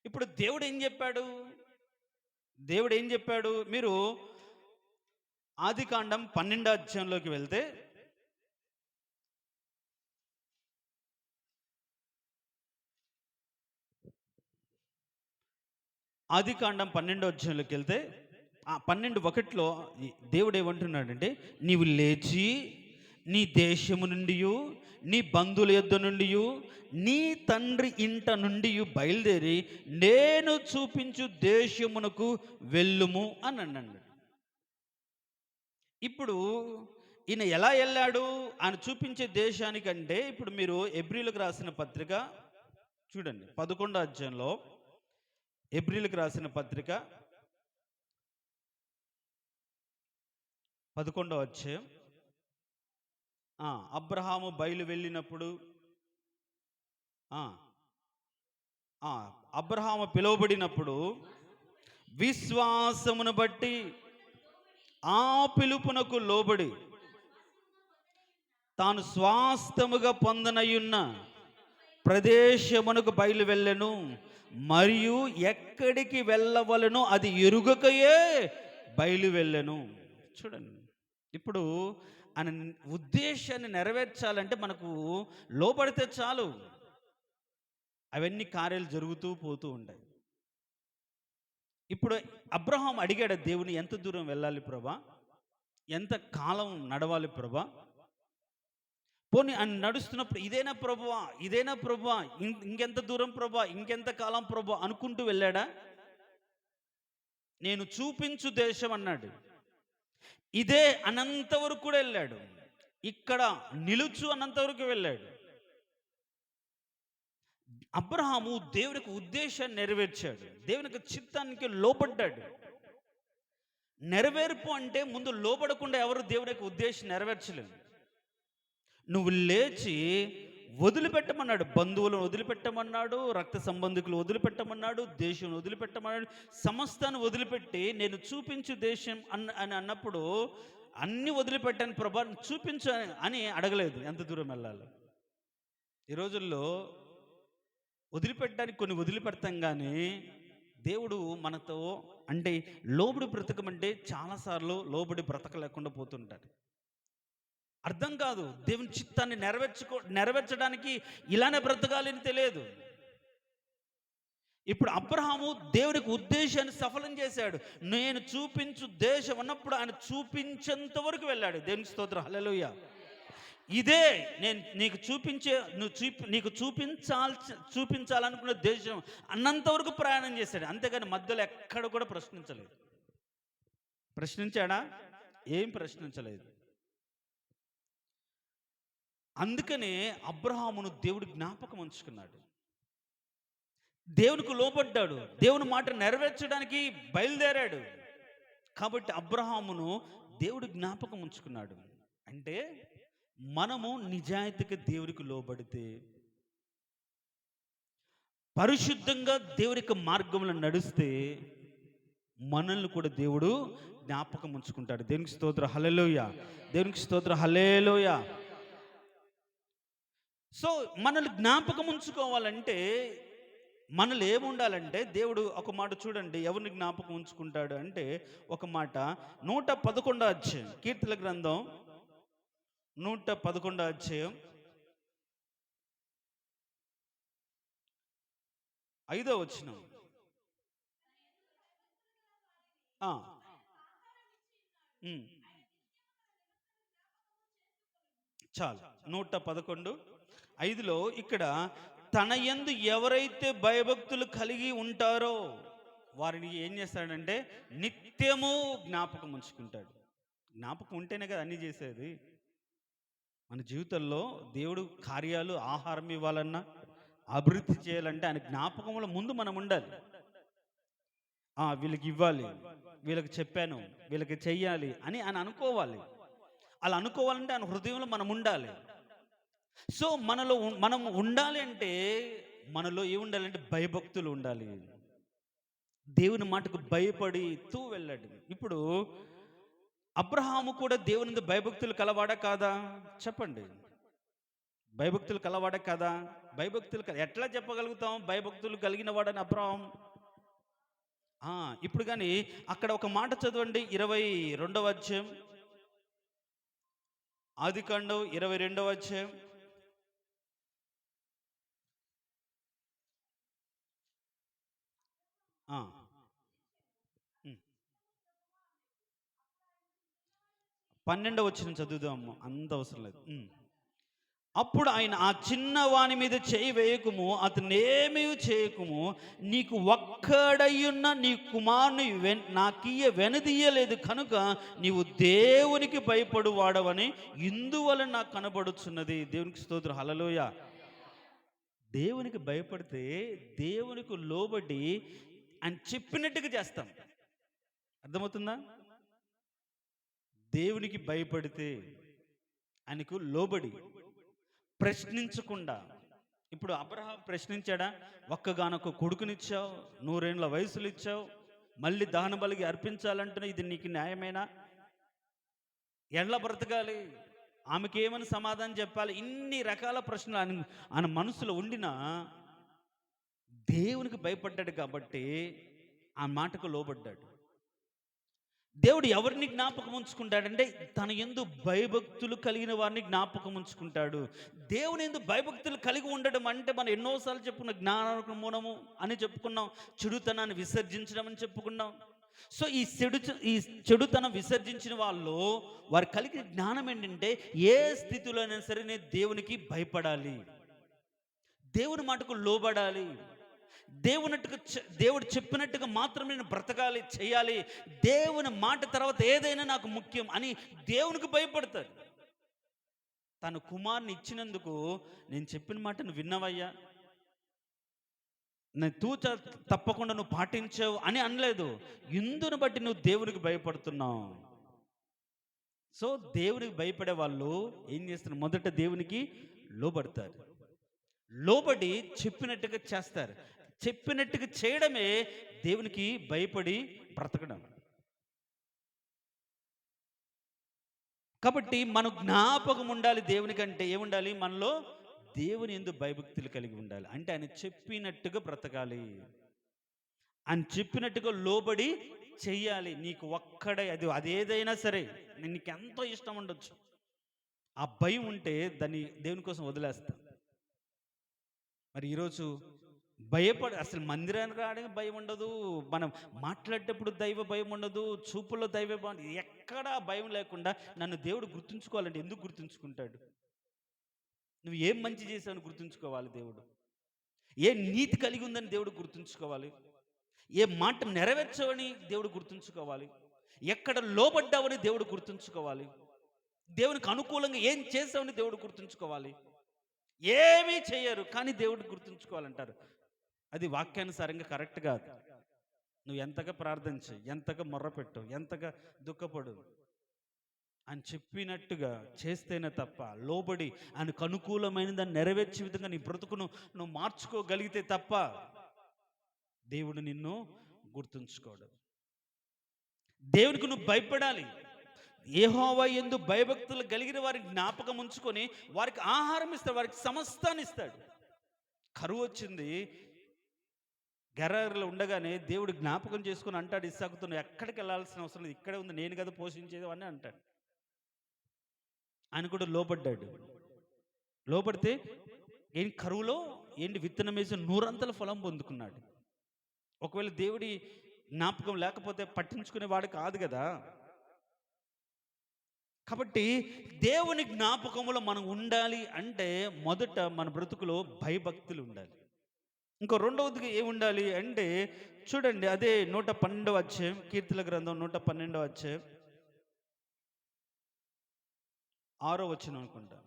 ఇప్పుడు దేవుడు ఏం చెప్పాడు? మీరు ఆదికాండం 12వ అధ్యాయంలోకి వెళ్తే ఆదికాండం 12వ అధ్యాయంలోకి వెళ్తే ఆ 12:1 దేవుడు ఏమంటున్నాడంటే, నీవు లేచి నీ దేశము నుండి, నీ బంధువుల యొద్ద నుండి, నీ తండ్రి ఇంట నుండి బయలుదేరి నేను చూపించు దేశమునకు వెళ్ళుము అని అన్నాడు. ఇప్పుడు ఈయన ఎలా వెళ్ళాడు ఆయన చూపించే దేశానికంటే? ఇప్పుడు మీరు ఎబ్రీలకు రాసిన పత్రిక చూడండి, 11వ అధ్యాయంలో ఎబ్రీలకు రాసిన పత్రిక 11వ అధ్యాయం. అబ్రహాము బయలు వెళ్ళినప్పుడు, అబ్రహాము పిలువబడినప్పుడు విశ్వాసమును బట్టి ఆ పిలుపునకు లోబడి తాను స్వాస్థముగా పొందనయున్న ప్రదేశమునకు బయలు వెళ్ళెను, మరియు ఎక్కడికి వెళ్ళవలెనో అది ఎరుగకయే బయలు వెళ్ళెను. చూడండి, ఇప్పుడు ఆయన ఉద్దేశాన్ని నెరవేర్చాలంటే మనకు లోబడితే చాలు, అవన్నీ కార్యాలు జరుగుతూ పోతూ ఉంటాయి. ఇప్పుడు అబ్రహాం అడిగాడు దేవుని, ఎంత దూరం వెళ్ళాలి ప్రభా, ఎంత కాలం నడవాలి ప్రభా? పోనీ ఆయన నడుస్తున్నప్పుడు ఇదేనా ప్రభువా, ఇంకెంత దూరం ప్రభా, ఇంకెంత కాలం ప్రభా అనుకుంటూ వెళ్ళాడా? నేను చూపించు దేశం అన్నాడు, ఇదే అనంత వరకు కూడా వెళ్ళాడు, ఇక్కడ నిలుచు అనంత వరకు వెళ్ళాడు. అబ్రహాము దేవునికి ఉద్దేశాన్ని నెరవేర్చాడు, దేవునికి చిత్తానికి లోబడ్డాడు. నెరవేర్పు అంటే ముందు లోబడకుండా ఎవరు దేవునికి ఉద్దేశం నెరవేర్చలేదు. నువ్వు లేచి వదిలిపెట్టమన్నాడు, బంధువులను వదిలిపెట్టమన్నాడు, రక్త సంబంధికులు వదిలిపెట్టమన్నాడు, దేశం వదిలిపెట్టమన్నాడు, సమస్తాన్ని వదిలిపెట్టి నేను చూపించు దేశం అని అన్నప్పుడు అన్ని వదిలిపెట్టాను ప్రభా, చూపించు అని అడగలేదు ఎంత దూరం వెళ్ళాలి. ఈ రోజుల్లో వదిలిపెట్టడానికి కొన్ని వదిలిపెడతాం, కానీ దేవుడు మనతో అంటే లోబడి బ్రతకమంటే చాలాసార్లు లోబడి బ్రతకలేకుండా పోతుంటారు. అర్థం కాదు. దేవుని చిత్తాన్ని నెరవేర్చడానికి ఇలానే బ్రతకాలని తెలియదు. ఇప్పుడు అబ్రహాము దేవునికి ఉద్దేశాన్ని సఫలం చేశాడు. నేను చూపించు దేశం ఉన్నప్పుడు ఆయన చూపించేంత వరకు వెళ్ళాడు. దేవునికి స్తోత్రం, హల్లెలూయా. ఇదే నేను నీకు చూపించాలనుకున్న దేశం అన్నంత వరకు ప్రయాణం చేశాడు. అంతేగాని మధ్యలో ఎక్కడ కూడా ప్రశ్నించలేదు. ప్రశ్నించాడా? ఏం ప్రశ్నించలేదు. అందుకనే అబ్రహామును దేవుడు జ్ఞాపకం ఉంచుకున్నాడు. దేవునికి లోబడ్డాడు. దేవుని మాట నెరవేర్చడానికి బయలుదేరాడు. కాబట్టి అబ్రహామును దేవుడు జ్ఞాపకం ఉంచుకున్నాడు. అంటే మనము నిజాయితీగా దేవునికి లోబడితే, పరిశుద్ధంగా దేవుని యొక్క మార్గంలో నడిస్తే మనల్ని కూడా దేవుడు జ్ఞాపకం ఉంచుకుంటాడు. దేవునికి స్తోత్రం, హల్లెలూయా. దేవునికి స్తోత్రం, హల్లెలూయా. సో మనల్ని జ్ఞాపకం ఉంచుకోవాలంటే మనలో ఏముండాలంటే, దేవుడు ఒక మాట చూడండి, ఎవరిని జ్ఞాపకం ఉంచుకుంటాడు అంటే, ఒక మాట 111 అధ్యాయం, కీర్తన గ్రంథం 111 అధ్యాయం 5వ వచనం. చాలు. 111:5లో ఇక్కడ తన యందు ఎవరైతే భయభక్తులు కలిగి ఉంటారో వారిని ఏం చేస్తాడంటే నిత్యము జ్ఞాపకం ఉంచుకుంటాడు. జ్ఞాపకం ఉంటేనే కదా అన్నీ చేసేది. మన జీవితంలో దేవుడు కార్యాలు, ఆహారం ఇవ్వాలన్నా, అభివృద్ధి చేయాలంటే ఆయన జ్ఞాపకంలో ముందు మనం ఉండాలి. వీళ్ళకి ఇవ్వాలి, వీళ్ళకి చెప్పాను, వీళ్ళకి చెయ్యాలి అని ఆయన అనుకోవాలి. అలా అనుకోవాలంటే ఆయన హృదయంలో మనం ఉండాలి. సో మనం ఉండాలి అంటే మనలో ఏముండాలంటే భయభక్తులు ఉండాలి. దేవుని మాటకు భయపడుతూ వెళ్ళాడు. ఇప్పుడు అబ్రహాము కూడా దేవుని భయభక్తులు కలవాడా కాదా? చెప్పండి. భయభక్తులు కలవాడా కాదా? భయభక్తులు ఎట్లా చెప్పగలుగుతాం భయభక్తులు కలిగిన వాడని అబ్రహాం? ఇప్పుడు కానీ అక్కడ ఒక మాట చదవండి, 22వ అధ్యాయం, ఆదికాండం 22వ అధ్యాయం. ఆ 12వ వచనం చదువుదాము, అంత అవసరం లేదు. అప్పుడు ఆయన, ఆ చిన్నవాని మీద చేయి వేయకుము, అతనేమీ చేయకుము, నీకు ఒక్కడయ్యున్న నీ కుమారుని నాకియ్య వెనదీయలేదు కనుక నీవు దేవునికి భయపడు వాడవని ఇందువల్ల నాకు కనబడుచున్నది. దేవునికి స్తోత్రం, హల్లెలూయా. దేవునికి భయపడితే, దేవునికి లోబడి ఆయన చెప్పినట్టుగా చేస్తాం. అర్థమవుతుందా? దేవునికి భయపడితే, ఆయనకు లోబడి, ప్రశ్నించకుండా. ఇప్పుడు అబ్రహాం ప్రశ్నించాడా? ఒక్కగానొక్క కొడుకునిచ్చావు, 100 ఏళ్ల వయసులు ఇచ్చావు, మళ్ళీ దహన బలికి అర్పించాలంటున్నా, ఇది నీకు న్యాయమేనా? ఎట్లా బ్రతకాలి? ఆమెకి ఏమని సమాధానం చెప్పాలి? ఇన్ని రకాల ప్రశ్నలు ఆయన మనసులో ఉండినా దేవునికి భయపడ్డాడు కాబట్టి ఆ మాటకు లోబడ్డాడు. దేవుడు ఎవరిని జ్ఞాపకం ఉంచుకుంటాడంటే తన యందు భయభక్తులు కలిగిన వారిని జ్ఞాపకం ఉంచుకుంటాడు. దేవుని యందు భయభక్తులు కలిగి ఉండడం అంటే మనం ఎన్నోసార్లు చెప్పుకున్న జ్ఞానము అని చెప్పుకున్నాం, చెడుతనాన్ని విసర్జించడం అని చెప్పుకున్నాం. సో ఈ చెడుతనం విసర్జించిన వాళ్ళు వారు కలిగిన జ్ఞానం ఏంటంటే, ఏ స్థితిలో అయినా సరే నేను దేవునికి భయపడాలి, దేవుని మాటకు లోబడాలి, దేవుడు చెప్పినట్టుగా మాత్రం నేను బ్రతకాలి, చేయాలి, దేవుని మాట తర్వాత ఏదైనా నాకు ముఖ్యం అని దేవునికి భయపడతాడు. తన కుమారుని ఇచ్చినందుకు, నేను చెప్పిన మాట నువ్వు విన్నవయ్యా, నేను తప్పకుండా నువ్వు పాటించావు అని అనలేదు. ఇందును బట్టి నువ్వు దేవునికి భయపడుతున్నావు. సో దేవునికి భయపడే వాళ్ళు ఏం చేస్తారు? మొదట దేవునికి లోబడతారు, లోబడి చెప్పినట్టుగా చేస్తారు. చెప్పినట్టుగా చేయడమే దేవునికి భయపడి బ్రతకడం. కాబట్టి మనం జ్ఞాపకం ఉండాలి. దేవునికంటే ఏముండాలి? మనలో దేవుని యందు భయభక్తులు కలిగి ఉండాలి. అంటే ఆయన చెప్పినట్టుగా బ్రతకాలి, ఆయన చెప్పినట్టుగా లోబడి చెయ్యాలి. నీకు ఒక్కడే అదేదైనా సరే నీకెంతో ఇష్టం ఉండొచ్చు. ఆ భయం ఉంటే దాన్ని దేవుని కోసం వదిలేస్తా. మరి ఈరోజు అసలు మందిరానికి రావడానికి భయం ఉండదు. మనం మాట్లాడేటప్పుడు దైవ భయం ఉండదు. చూపుల్లో దైవ భయం ఎక్కడా భయం లేకుండా నన్ను దేవుడు గుర్తుంచుకోవాలంటే ఎందుకు గుర్తుంచుకుంటాడు? నువ్వు ఏం మంచి చేసావని గుర్తుంచుకోవాలి దేవుడు. ఏ నీతి కలిగి ఉందని దేవుడు గుర్తుంచుకోవాలి. ఏ మాట నెరవేర్చవని దేవుడు గుర్తుంచుకోవాలి. ఎక్కడ లోబడ్డావని దేవుడు గుర్తుంచుకోవాలి. దేవునికి అనుకూలంగా ఏం చేసావని దేవుడు గుర్తుంచుకోవాలి. ఏమీ చేయరు కానీ దేవుడు గుర్తుంచుకోవాలంటారు. అది వాక్యానుసారంగా కరెక్ట్ కాదు. నువ్వు ఎంతగా ప్రార్థించు, ఎంతగా మొర్రపెట్టు, ఎంతగా దుఃఖపడు అని చెప్పినట్టుగా చేస్తేనే తప్ప, లోబడి ఆయనకు అనుకూలమైన దాన్ని నెరవేర్చే విధంగా నీ బ్రతుకును నువ్వు మార్చుకోగలిగితే తప్ప దేవుడు నిన్ను గుర్తుంచుకోడు. దేవునికి నువ్వు భయపడాలి. యెహోవా యందు భయభక్తులు కలిగిన వారికి జ్ఞాపకం ఉంచుకొని వారికి ఆహారం ఇస్తాడు, వారికి సమస్తాన్ని ఇస్తాడు. కరువు వచ్చింది, గెరారులో ఉండగానే దేవుడు జ్ఞాపకం చేసుకుని అంటాడు ఇస్సాకుతో, నువ్వు ఎక్కడికి వెళ్ళాల్సిన అవసరం లేదు, ఇక్కడే ఉంది, నేను కదా పోషించేది అని అంటాడు. ఆయన కూడా లోబడ్డాడు. లోబడితే ఏంటి కరువులో విత్తనం వేసి 100 ఫలం పొందుకున్నాడు. ఒకవేళ దేవుడి జ్ఞాపకం లేకపోతే పట్టించుకునేవాడు కాదు కదా. కాబట్టి దేవుని జ్ఞాపకంలో మనం ఉండాలి అంటే మొదట మన బ్రతుకులో భయభక్తులు ఉండాలి. ఇంకో రెండవదిగా ఏముండాలి అంటే చూడండి, అదే 112వ అధ్యాయం, కీర్తనల గ్రంథం 112వ అధ్యాయం 6వ వచనం అనుకుంటా.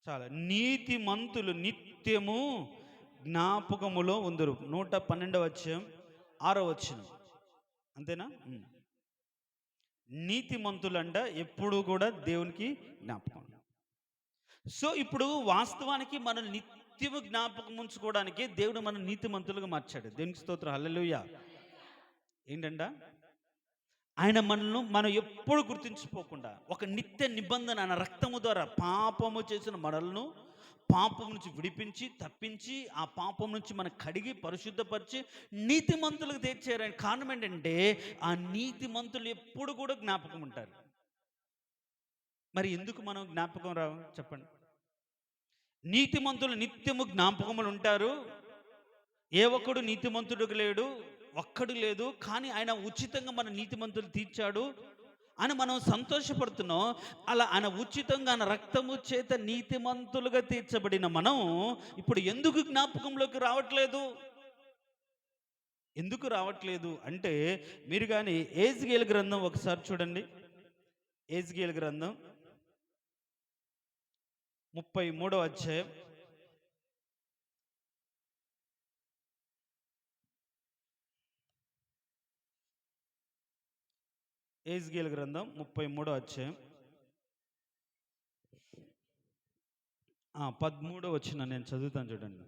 చాలా నీతిమంతులు నిత్యము జ్ఞాపకములో ఉందరు. 112వ అధ్యాయం 6వ వచనం. అంతేనా? నీతిమంతులంట ఎప్పుడు కూడా దేవునికి జ్ఞాపకం. సో ఇప్పుడు వాస్తవానికి మనం నిత్యము జ్ఞాపకం ఉంచుకోవడానికి దేవుడు మన నీతిమంతులుగా మార్చాడు. దేవునికి స్తోత్రం, హల్లెలూయా. ఏంటంట ఆయన మనం ఎప్పుడు గుర్తించిపోకుండా ఒక నిత్య నిబంధన ఆయన రక్తము ద్వారా పాపము చేసిన మనలను పాపం నుంచి విడిపించి తప్పించి ఆ పాపం నుంచి మనం కడిగి పరిశుద్ధపరిచి నీతిమంతులకు తెచ్చారని కారణం ఏంటంటే ఆ నీతిమంతులు ఎప్పుడు కూడా జ్ఞాపకం ఉంటారు. మరి ఎందుకు మనం జ్ఞాపకం రావు చెప్పండి? నీతిమంతులు నిత్యము జ్ఞాపకములు ఉంటారు. ఏ ఒక్కడు నీతిమంతుడు లేడు, ఒక్కడు లేదు. కానీ ఆయన ఉచితంగా మన నీతిమంతులు తీర్చాడు అని మనం సంతోషపడుతున్నాం. అలా ఆయన ఉచితంగా ఆయన రక్తము చేత నీతిమంతులుగా తీర్చబడిన మనం ఇప్పుడు ఎందుకు జ్ఞాపకంలోకి రావట్లేదు? ఎందుకు రావట్లేదు అంటే మీరు కానీ యెజ్కేలు గ్రంథం ఒకసారి చూడండి. యెజ్కేలు గ్రంథం 33వ అధ్యాయం 33వ అధ్యాయం 13వ వచనం నేను చదువుతాను చూడండి.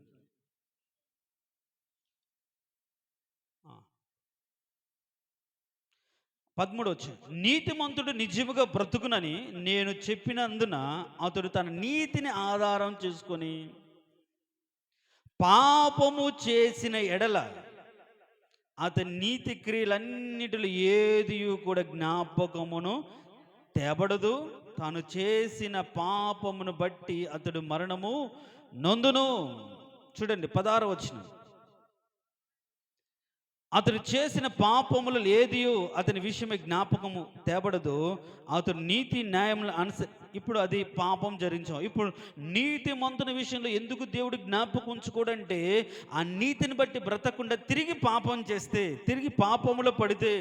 13వ వచనం. నీతిమంతుడు నిజముగా బ్రతుకునని నేను చెప్పినందున అతడు తన నీతిని ఆధారం చేసుకొని పాపము చేసిన ఎడల అతని నీతి క్రియలన్నిటిలో ఏది కూడా జ్ఞాపకమును తేబడదు. తాను చేసిన పాపమును బట్టి అతడు మరణము నొందును. చూడండి 16వ వచనం. అతడు చేసిన పాపములు ఏదియో అతని విషయమే జ్ఞాపకము తేబడదు. అతడు నీతి న్యాయములు ఇప్పుడు అది పాపం జరిగించాం. ఇప్పుడు నీతిమంతుని విషయంలో ఎందుకు దేవుడు జ్ఞాపకం ఉంచుకోడంటే ఆ నీతిని బట్టి బ్రతకుండా తిరిగి పాపం చేస్తే, తిరిగి పాపములో పడితే.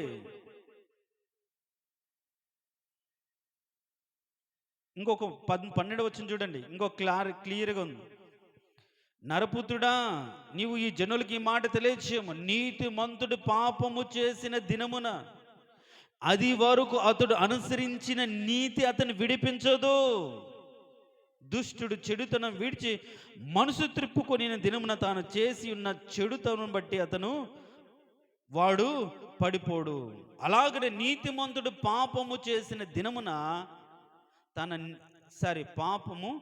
ఇంకొక 12వ వచనం చూడండి, ఇంకో క్లియర్గా ఉంది. నరపుత్రుడా, నీవు ఈ జనులకి ఈ మాట తెలియచేయము. నీతిమంతుడు పాపము చేసిన దినమున అది వరకు అతడు అనుసరించిన నీతి అతను విడిపించదు. దుష్టుడు చెడుతనం విడిచి మనసు త్రిప్పుకొని దినమున తాను చేసి ఉన్న చెడుతనం బట్టి వాడు పడిపోడు. అలాగనే నీతిమంతుడు పాపము చేసిన దినమున పాపము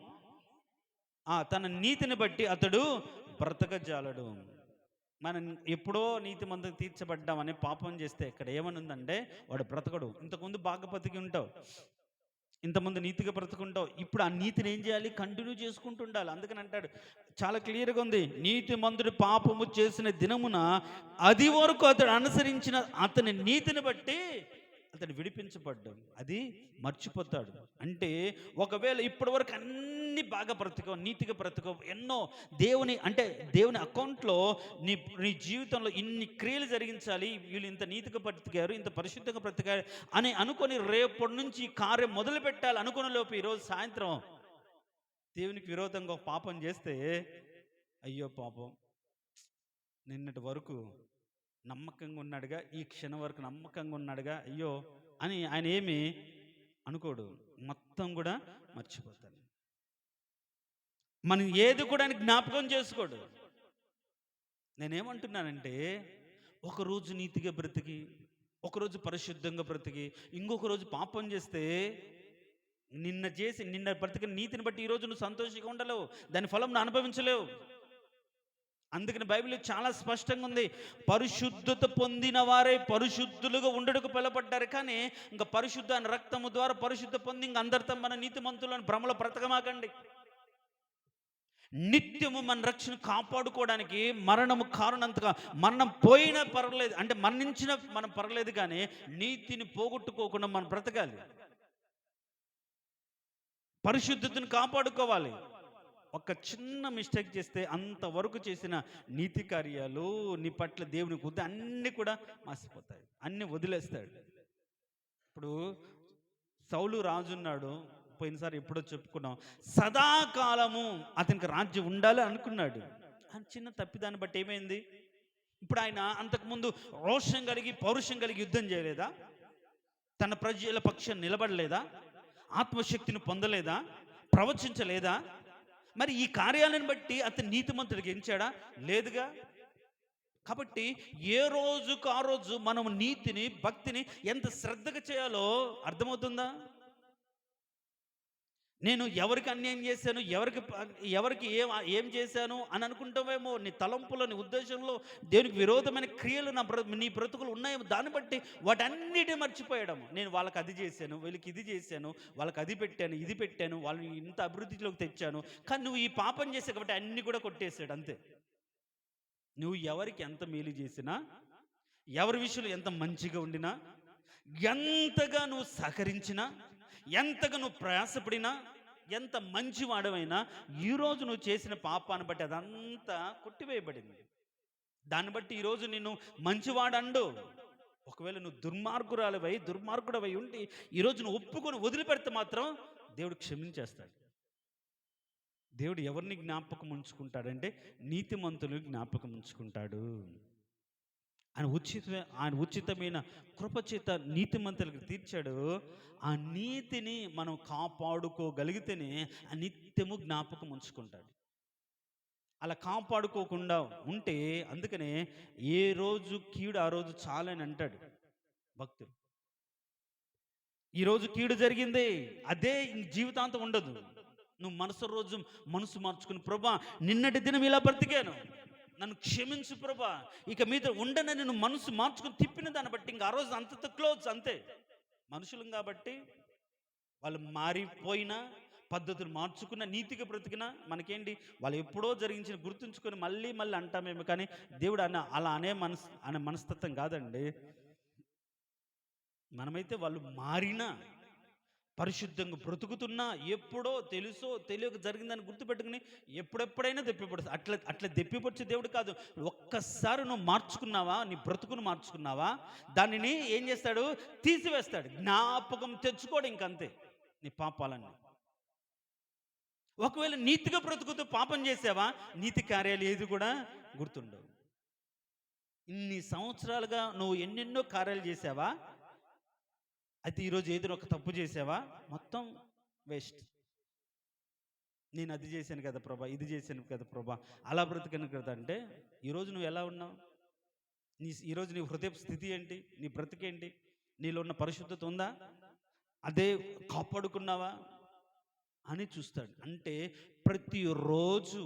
తన నీతిని బట్టి అతడు బ్రతకజాలడు. మనం ఎప్పుడో నీతిమంతులు తీర్చబడ్డామని పాపం చేస్తే ఇక్కడ ఏమనుందంటే వాడు బ్రతకడు. ఇంతకుముందు బాగా బతికి ఉంటావు, ఇంతకుముందు నీతిగా బ్రతుకుంటావు. ఇప్పుడు ఆ నీతిని ఏం చేయాలి? కంటిన్యూ చేసుకుంటూ ఉండాలి. అందుకని అంటాడు, చాలా క్లియర్గా ఉంది, నీతిమంతుడు పాపము చేసిన దినమున అది వరకు అతడు అనుసరించిన అతని నీతిని బట్టి అతడు విడిపించబడ్డాడు. అది మర్చిపోతాడు. అంటే ఒకవేళ ఇప్పటి వరకు అన్ని బాగా బ్రతకవు, నీతిగా బ్రతకవు, ఎన్నో దేవుని అకౌంట్లో నీ నీ జీవితంలో ఇన్ని క్రియలు జరిగించాలి, వీళ్ళు ఇంత నీతిగా బ్రతికారు, ఇంత పరిశుద్ధంగా బ్రతికారు అని అనుకొని రేపటి నుంచి ఈ కార్యం మొదలు పెట్టాలి అనుకున్న లోపు ఈరోజు సాయంత్రం దేవునికి విరోధంగా ఒక పాపం చేస్తే, అయ్యో పాపం, నిన్నటి వరకు నమ్మకంగా ఉన్నాడుగా, ఈ క్షణం వరకు నమ్మకంగా ఉన్నాడుగా, అయ్యో అని ఆయన ఏమి అనుకోడు, మొత్తం కూడా మర్చిపోతాడు. మనం ఏది కూడా ఆయన జ్ఞాపకం చేసుకోడు. నేనేమంటున్నానంటే, ఒకరోజు నీతిగా బ్రతికి, ఒకరోజు పరిశుద్ధంగా బ్రతికి, ఇంకొక రోజు పాపం చేస్తే నిన్న బ్రతికిన నీతిని బట్టి ఈరోజు నువ్వు సంతోషంగా ఉండలేవు, దాని ఫలం నువ్వు అనుభవించలేవు. అందుకని బైబిల్ చాలా స్పష్టంగా ఉంది, పరిశుద్ధత పొందిన వారే పరిశుద్ధులుగా ఉండడుకు పిలపడ్డారు. కానీ ఇంకా పరిశుద్ధ రక్తము ద్వారా పరిశుద్ధ పొంది ఇంక అందరితో మన నీతిమంతులను భ్రమలో బ్రతకమాకండి. నిత్యము మన రక్షణ కాపాడుకోవడానికి మరణము కారణంతగా, మరణం పోయినా పర్వాలేదు, అంటే మరణించిన మనం పర్వాలేదు, కానీ నీతిని పోగొట్టుకోకుండా మనం బ్రతకాలి, పరిశుద్ధతను కాపాడుకోవాలి. ఒక చిన్న మిస్టేక్ చేస్తే అంతవరకు చేసిన నీతి కార్యాలు నీ పట్ల దేవునికి వద్దు అన్నీ కూడా మాసిపోతాయి, అన్నీ వదిలేస్తాడు. ఇప్పుడు సౌలు రాజున్నాడు, పోయినసారి ఎప్పుడో చెప్పుకున్నాం, సదాకాలము అతనికి రాజ్యం ఉండాలి అనుకున్నాడు. చిన్న తప్పిదాన్ని బట్టి ఏమైంది? ఇప్పుడు ఆయన అంతకుముందు రోషం కలిగి పౌరుషం కలిగి యుద్ధం చేయలేదా? తన ప్రజల పక్షం నిలబడలేదా? ఆత్మశక్తిని పొందలేదా? ప్రవచించలేదా? మరి ఈ కార్యాలను బట్టి అతను నీతిమంతుడికి ఎంచాడా? లేదుగా. కాబట్టి ఏ రోజుకు ఆ రోజు మనం నీతిని, భక్తిని ఎంత శ్రద్ధగా చేయాలో అర్థమవుతుందా? నేను ఎవరికి అన్యాయం చేశాను, ఎవరికి ఏం చేశాను అని అనుకుంటావేమో. నీ తలంపులో, నీ ఉద్దేశంలో దేవునికి విరోధమైన క్రియలు నీ బ్రతుకులు ఉన్నాయేమో. దాన్ని బట్టి వాటన్నిటి మర్చిపోయాడము. నేను వాళ్ళకి అది చేశాను, వీళ్ళకి ఇది చేశాను, వాళ్ళకి అది పెట్టాను, ఇది పెట్టాను, వాళ్ళని ఇంత అభివృద్ధిలోకి తెచ్చాను. కానీ నువ్వు ఈ పాపం చేసావు కాబట్టి అన్నీ కూడా కొట్టేశాడు అంతే. నువ్వు ఎవరికి ఎంత మేలు చేసినా, ఎవరి విషయంలో ఎంత మంచిగా ఉండినా, ఎంతగా నువ్వు సహకరించినా, ఎంతగా నువ్వు ప్రయాసపడినా, ఎంత మంచి వాడమైనా, ఈరోజు నువ్వు చేసిన పాపాన్ని బట్టి అదంతా కొట్టివేయబడింది. దాన్ని బట్టి ఈరోజు నిన్ను మంచివాడండు. ఒకవేళ నువ్వు దుర్మార్గుడవై ఉండి ఈరోజు నువ్వు ఒప్పుకొని వదిలిపెడితే మాత్రం దేవుడు క్షమించేస్తాడు. దేవుడు ఎవరిని జ్ఞాపకం ఉంచుకుంటాడంటే నీతిమంతులు జ్ఞాపకం ఉంచుకుంటాడు. ఆయన ఉచితమైన కృపచేత నీతిమంతులకు తీర్చాడు. ఆ నీతిని మనం కాపాడుకోగలిగితేనే ఆ నిత్యము జ్ఞాపకం ఉంచుకుంటాడు. అలా కాపాడుకోకుండా ఉంటే, అందుకనే ఏ రోజు కీడు ఆ రోజు చాలని అంటాడు భక్తుడు. ఈరోజు కీడు జరిగింది, అదే జీవితాంతం ఉండదు. నువ్వు మనసు మార్చుకుని, ప్రభా నిన్నటి దినం ఇలా బ్రతికాను, నన్ను క్షమించు ప్రభా, ఇక మీద ఉండనని నువ్వు మనసు మార్చుకుని తిప్పిన దాన్ని బట్టి ఇంకా ఆ రోజు అంతతో క్లోజ్ అంతే. మనుషులం కాబట్టి వాళ్ళు మారిపోయినా, పద్ధతులు మార్చుకున్న, నీతిగా బ్రతికినా మనకేంటి? వాళ్ళు ఎప్పుడో జరిగించిన గుర్తుంచుకొని మళ్ళీ అంటామేమో, కానీ దేవుడు అలా అనే మనస్తత్వం కాదండి. మనమైతే వాళ్ళు మారినా, పరిశుద్ధంగా బ్రతుకుతున్నా, ఎప్పుడో తెలుసో తెలియక జరిగిందని గుర్తుపెట్టుకుని ఎప్పుడెప్పుడైనా దెప్పిపడుతుంది. అట్లా దెప్పిపరిచే దేవుడు కాదు. ఒక్కసారి నువ్వు మార్చుకున్నావా, నీ బ్రతుకును మార్చుకున్నావా, దానిని ఏం చేస్తాడు? తీసివేస్తాడు. జ్ఞాపకం తెచ్చుకోడు ఇంకంతే నీ పాపాలన్నీ. ఒకవేళ నీతిగా బ్రతుకుతూ పాపం చేసావా, నీతి కార్యాలు ఏది కూడా గుర్తుండవు. ఇన్ని సంవత్సరాలుగా నువ్వు ఎన్నెన్నో కార్యాలు చేసావా, అయితే ఈరోజు ఏదైనా ఒక తప్పు చేసావా, మొత్తం వేస్ట్. నేను అది చేశాను కదా ప్రభా, ఇది చేశాను కదా ప్రభా, అలా బ్రతికాను కదా అంటే ఈరోజు నువ్వు ఎలా ఉన్నావు? ఈరోజు నీ హృదయ స్థితి ఏంటి? నీ బ్రతికేంటి? నీలో ఉన్న పరిశుద్ధత ఉందా? అదే కాపాడుకున్నావా? అని చూస్తాడు. అంటే ప్రతిరోజు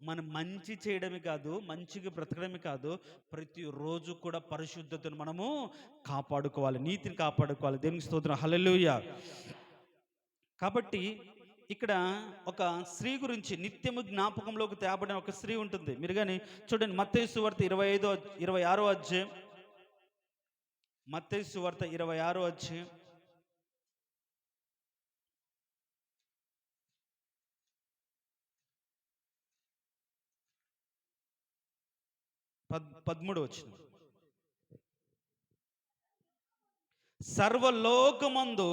మనం మంచి చేయడమే కాదు, మంచిగా బ్రతకడమే కాదు, ప్రతిరోజు కూడా పరిశుద్ధతను మనము కాపాడుకోవాలి, నీతిని కాపాడుకోవాలి. దేవునికి స్తోత్రం, హల్లెలూయా. కాబట్టి ఇక్కడ ఒక స్త్రీ గురించి నిత్యము జ్ఞాపకంలోకి తేబడిన ఒక స్త్రీ ఉంటుంది. మీరు కానీ చూడండి, మత్తయి సువార్త 26వ అధ్యాయం, మత్తయి సువార్త 26వ అధ్యాయం 13వ వచనం. సర్వలోకమందు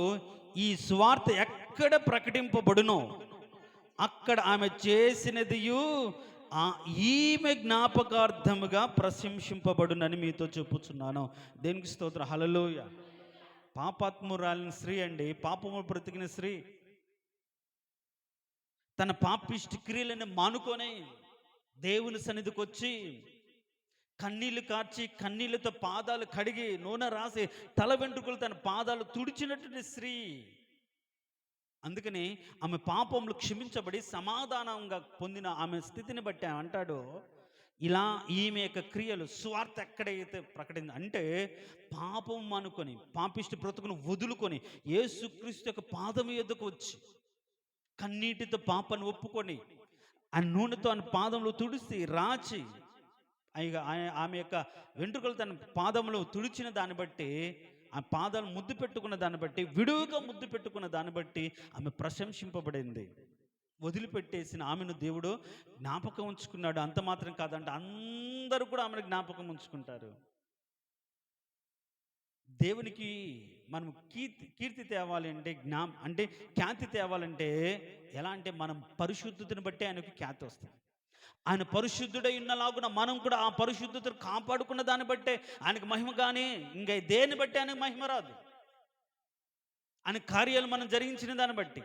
ఈ సువార్త ఎక్కడ ప్రకటింపబడునో అక్కడ ఆమె చేసినదియు ఈమె జ్ఞాపకార్థముగా ప్రశంసింపబడునని మీతో చెప్పుచున్నాను. దేనికి స్తోత్రం, హల్లెలూయా. పాపాత్మురాలిన స్త్రీ అండి, పాపము బ్రతికిన స్త్రీ తన పాపిష్టి క్రియలను మానుకొని దేవుని సన్నిధికి వచ్చి కన్నీళ్లు కార్చి కన్నీళ్లతో పాదాలు కడిగి నూనె రాసి తల వెంట్రుకలు తన పాదాలు తుడిచినటువంటి స్త్రీ. అందుకని ఆమె పాపములు క్షమించబడి సమాధానంగా పొందిన ఆమె స్థితిని బట్టి అంటాడు, ఇలా ఈమె యొక్క క్రియలు స్వార్థ ఎక్కడైతే ప్రకటింది అంటే పాపం అనుకొని పాపిష్టి బ్రతుకును వదులుకొని యేసుక్రీస్తు యొక్క పాదం ఎద్దుకు వచ్చి కన్నీటితో పాపను ఒప్పుకొని ఆ నూనెతో ఆయన పాదములు తుడిసి రాచి ఆమె యొక్క వెంట్రుకలు తన పాదములు తుడిచిన దాన్ని బట్టి, ఆ పాదాలు ముద్దు పెట్టుకున్న దాన్ని బట్టి, విడువుగా ముద్దు పెట్టుకున్న దాన్ని బట్టి ఆమె ప్రశంసింపబడింది. వదిలిపెట్టేసిన ఆమెను దేవుడు జ్ఞాపకం ఉంచుకున్నాడు. అంత మాత్రం కాదంటే అందరూ కూడా ఆమెను జ్ఞాపకం ఉంచుకుంటారు. దేవునికి మనం కీర్తి తేవాలి అంటే అంటే ఖ్యాతి తేవాలంటే ఎలా అంటే మనం పరిశుద్ధతను బట్టి ఆయనకు ఖ్యాతి వస్తుంది. ఆయన పరిశుద్ధుడై ఉన్నలాగున మనం కూడా ఆ పరిశుద్ధతను కాపాడుకున్న దాన్ని బట్టే ఆయనకు మహిమ. కానీ ఇంకా దేన్ని బట్టి ఆయనకు మహిమ రాదు, ఆయన కార్యాలు మనం జరిగించిన దాన్ని బట్టి.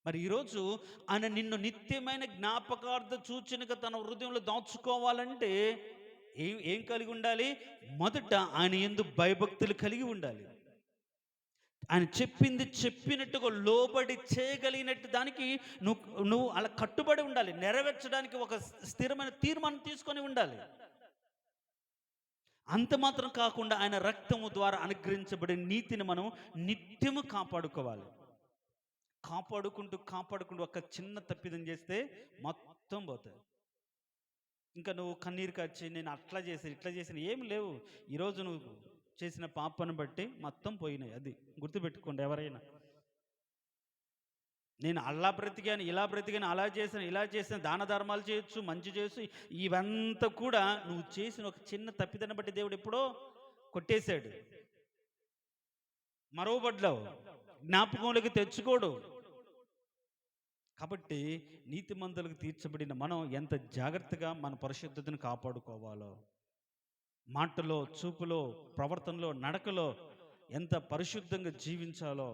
మరి ఈరోజు ఆయన నిన్ను నిత్యమైన జ్ఞాపకార్థ సూచనగా తన హృదయంలో దాచుకోవాలంటే ఏం కలిగి ఉండాలి? మొదట ఆయన యందు భయభక్తులు కలిగి ఉండాలి. ఆయన చెప్పింది చెప్పినట్టుగా లోబడి చేయగలిగినట్టు దానికి నువ్వు అలా కట్టుబడి ఉండాలి. నెరవేర్చడానికి ఒక స్థిరమైన తీర్మానం తీసుకొని ఉండాలి. అంత మాత్రం కాకుండా ఆయన రక్తము ద్వారా అనుగ్రహించబడిన నీతిని మనం నిత్యము కాపాడుకోవాలి. కాపాడుకుంటూ ఒక చిన్న తప్పిదం చేస్తే మొత్తం పోతాయి. ఇంకా నువ్వు కన్నీరు కార్చి నేను అట్లా చేసి ఇట్లా చేసిన ఏమి లేవు. ఈరోజు నువ్వు చేసిన పాపను బట్టి మొత్తం పోయినాయి. అది గుర్తుపెట్టుకోండి. ఎవరైనా నేను అలా బ్రతికాను, ఇలా బ్రతికాను, అలా చేశాను, ఇలా చేశాను, దాన ధర్మాలు చేయొచ్చు, మంచి చేయొచ్చు, ఇవంతా కూడా నువ్వు చేసిన ఒక చిన్న తప్పిదాన్ని బట్టి దేవుడు ఎప్పుడో కొట్టేశాడు. మరోబడ్లావు, జ్ఞాపకంలోకి తెచ్చుకోడు. కాబట్టి నీతిమంతులకు తీర్చబడిన మనం ఎంత జాగ్రత్తగా మన పరిశుద్ధతను కాపాడుకోవాలో, మాటలో, చూపులో, ప్రవర్తనలో, నడకలో ఎంత పరిశుద్ధంగా జీవించాలో,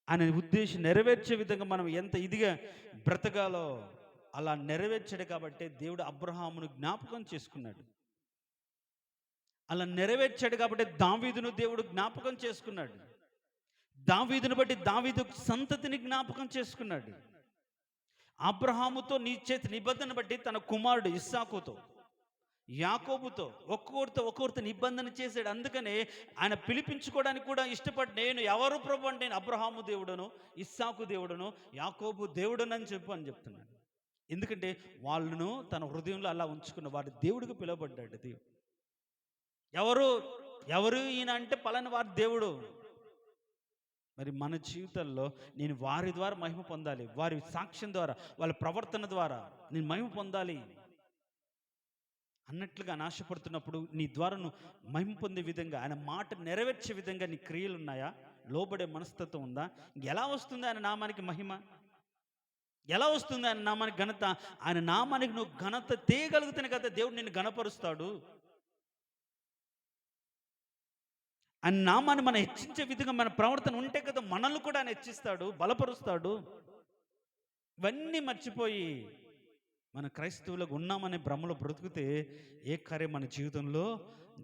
ఆయన ఉద్దేశం నెరవేర్చే విధంగా మనం ఎంత ఇదిగా బ్రతకాలో అలా నెరవేర్చాడు. కాబట్టి దేవుడు అబ్రహామును జ్ఞాపకం చేసుకున్నాడు. అలా నెరవేర్చాడు కాబట్టి దావీదును దేవుడు జ్ఞాపకం చేసుకున్నాడు. దావీదును బట్టి దావీదు సంతతిని జ్ఞాపకం చేసుకున్నాడు. అబ్రహాముతో నీ చేతి నిబంధన బట్టి తన కుమారుడు ఇస్సాకుతో, యాకోబుతో ఒక్కొక్కరితో నిబంధన చేశాడు. అందుకనే ఆయన పిలిపించుకోవడానికి కూడా ఇష్టపడి నేను ఎవరు ప్రభు అంటే నేను అబ్రహాము దేవుడును, ఇస్సాకు దేవుడును, యాకోబు దేవుడును అని చెప్తున్నాడు. ఎందుకంటే వాళ్ళను తన హృదయంలో అలా ఉంచుకున్న వాడు దేవుడికి పిలువబడ్డాడు. దేవుడు ఎవరు ఈయన అంటే పలానా వారి దేవుడు. మరి మన జీవితంలో నేను వారి ద్వారా మహిమ పొందాలి, వారి సాక్ష్యం ద్వారా, వాళ్ళ ప్రవర్తన ద్వారా నేను మహిమ పొందాలి అన్నట్లుగా నాశపడుతున్నప్పుడు నీ ద్వారా నువ్వు మహిమ పొందే విధంగా, ఆయన మాట నెరవేర్చే విధంగా నీ క్రియలు ఉన్నాయా? లోబడే మనస్తత్వం ఉందా? ఎలా వస్తుంది ఆయన నామానికి మహిమ? ఎలా వస్తుంది ఆయన నామానికి ఘనత? ఆయన నామానికి నువ్వు ఘనత తేయగలుగుతానే కదా దేవుడు నిన్ను ఘనపరుస్తాడు. ఆయన నామాన్ని మనం హెచ్చించే విధంగా మన ప్రవర్తన ఉంటే కదా మనల్ని కూడా ఆయన హెచ్చిస్తాడు, బలపరుస్తాడు. ఇవన్నీ మర్చిపోయి మన క్రైస్తవులకు ఉన్నామనే భ్రమలో బ్రతుకుతే ఏ కార్యం మన జీవితంలో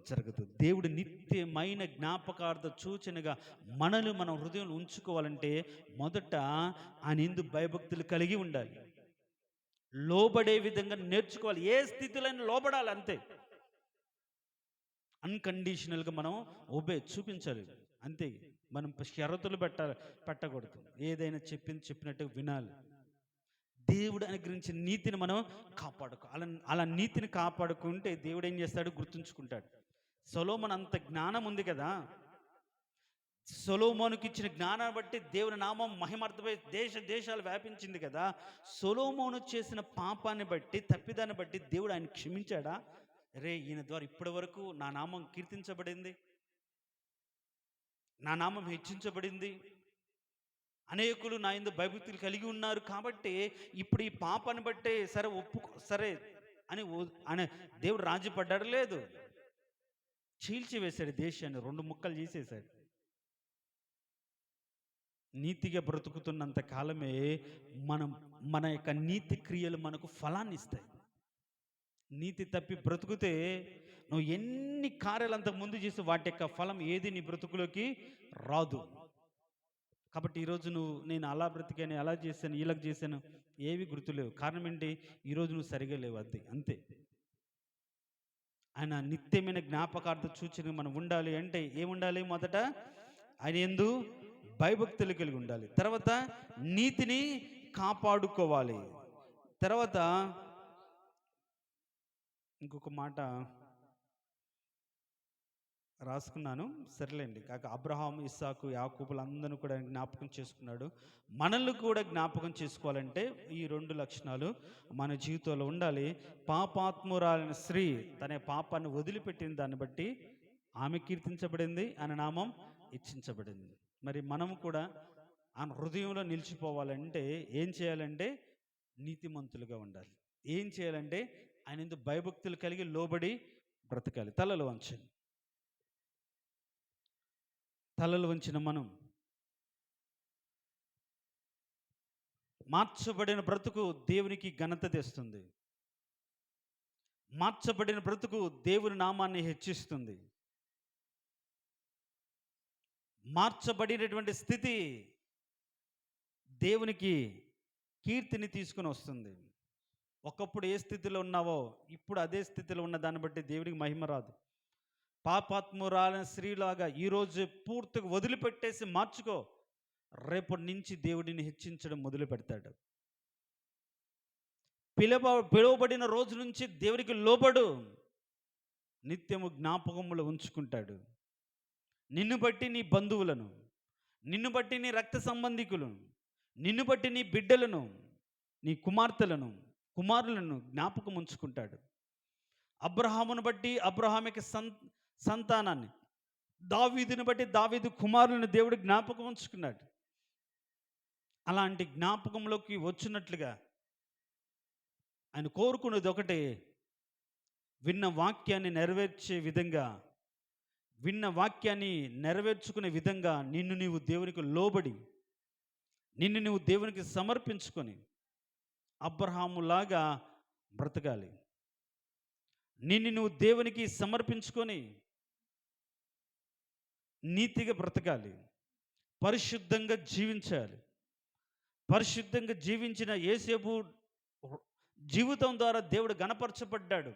జరగదు. దేవుడు నిత్యమైన జ్ఞాపకార్థ సూచనగా మనల్ని మనం హృదయంలో ఉంచుకోవాలంటే మొదట ఆయన యందు భయభక్తులు కలిగి ఉండాలి. లోబడే విధంగా నేర్చుకోవాలి. ఏ స్థితిలో లోబడాలి అంతే. అన్‌కండిషనల్‌గా మనం చూపించాలి. అంతే. మనం షరతులు పెట్టకూడదు. ఏదైనా చెప్పినట్టుగా వినాలి. దేవుడు అనుగ్రహించిన నీతిని మనం అలా నీతిని కాపాడుకుంటే దేవుడు ఏం చేస్తాడు? గుర్తుంచుకుంటాడు. సొలొమోను అంత జ్ఞానం ఉంది కదా! సొలొమోనుకి ఇచ్చిన జ్ఞానాన్ని బట్టి దేవుని నామం మహిమార్థమై దేశాలు వ్యాపించింది కదా! సొలొమోను చేసిన పాపాన్ని బట్టి, తప్పిదాన్ని బట్టి దేవుడు ఆయన క్షమించాడా? ఈయన ద్వారా ఇప్పటి వరకు నా నామం కీర్తించబడింది, నా నామం హెచ్చించబడింది, అనేకులు నా యందు భయభక్తులు కలిగి ఉన్నారు కాబట్టి ఇప్పుడు ఈ పాపాన్ని బట్టే సరే అని దేవుడు రాజీ పడ్డాడు? లేదు. చీల్చివేశాడు దేశాన్ని, 2 ముక్కలు చేసేశాడు. నీతిగా బ్రతుకుతున్నంత కాలమే మన యొక్క నీతి క్రియలు మనకు ఫలాన్ని ఇస్తాయి. నీతి తప్పి బ్రతుకుతే నువ్వు ఎన్ని కార్యాలు అంతకు ముందు చేసి వాటి యొక్క ఫలం ఏది నీ బ్రతుకులోకి రాదు. కాబట్టి ఈరోజు నేను అలా బ్రతికాను, అలా చేశాను, వీళ్ళకి చేశాను, ఏవి గుర్తులేవు. కారణం ఏంటి? ఈరోజు నువ్వు సరిగా లేవు, అంతే. ఆయన నిత్యమైన జ్ఞాపకార్థ సూచన మనం ఉండాలి అంటే ఏముండాలి? మొదట ఆయన యందు భయభక్తులు కలిగి ఉండాలి. తర్వాత నీతిని కాపాడుకోవాలి. తర్వాత ఇంకొక మాట రాసుకున్నాను, సర్లేండి. కాక అబ్రహాం, ఇస్సాకు, యాకోబులు అందరూ కూడా జ్ఞాపకం చేసుకున్నాడు. మనల్ని కూడా జ్ఞాపకం చేసుకోవాలంటే ఈ 2 లక్షణాలు మన జీవితంలో ఉండాలి. పాపాత్మురాలైన స్త్రీ తన పాపాన్ని వదిలిపెట్టిన దాన్ని బట్టి ఆమె కీర్తించబడింది, ఆయన నామం హెచ్చించబడింది. మరి మనము కూడా ఆమె హృదయంలో నిలిచిపోవాలంటే ఏం చేయాలంటే నీతిమంతులుగా ఉండాలి. ఏం చేయాలంటే ఆయన యందు భయభక్తులు కలిగి లోబడి బ్రతకాలి. తలలు వంచిన మనం మార్చబడిన బ్రతుకు దేవునికి ఘనత తెస్తుంది. మార్చబడిన బ్రతుకు దేవుని నామాన్ని హెచ్చిస్తుంది. మార్చబడినటువంటి స్థితి దేవునికి కీర్తిని తీసుకుని వస్తుంది. ఒకప్పుడు ఏ స్థితిలో ఉన్నావో ఇప్పుడు అదే స్థితిలో ఉన్న దాన్ని బట్టి దేవునికి మహిమ రాదు. పాపాత్మురాలైన స్త్రీలాగా ఈరోజు పూర్తిగా వదిలిపెట్టేసి మార్చుకో. రేపటి నుంచి దేవుడిని హెచ్చించడం మొదలు పెడతాడు. పిలువబడిన రోజు నుంచి దేవుడికి లోబడు. నిత్యము జ్ఞాపకములో ఉంచుకుంటాడు. నిన్ను బట్టి నీ బంధువులను, నిన్ను బట్టి నీ రక్త సంబంధికులను, నిన్ను బట్టి నీ బిడ్డలను, నీ కుమారులను జ్ఞాపకం ఉంచుకుంటాడు. అబ్రహామును బట్టి అబ్రహాముకి సంతానాన్ని, దావీదుని బట్టి దావీదు కుమారులను దేవుడు జ్ఞాపకం ఉంచుకున్నాడు. అలాంటి జ్ఞాపకంలోకి వచ్చినట్లుగా ఆయన కోరుకున్నది ఒకటే, విన్న వాక్యాన్ని నెరవేర్చుకునే విధంగా నిన్ను నీవు దేవునికి లోబడి, నిన్ను నువ్వు దేవునికి సమర్పించుకొని అబ్రహాములాగా బ్రతకాలి. నిన్ను నువ్వు దేవునికి సమర్పించుకొని నీతిగా బ్రతకాలి. పరిశుద్ధంగా జీవించాలి. పరిశుద్ధంగా జీవించిన యేసేపు జీవితం ద్వారా దేవుడు ఘనపరచబడ్డాడు.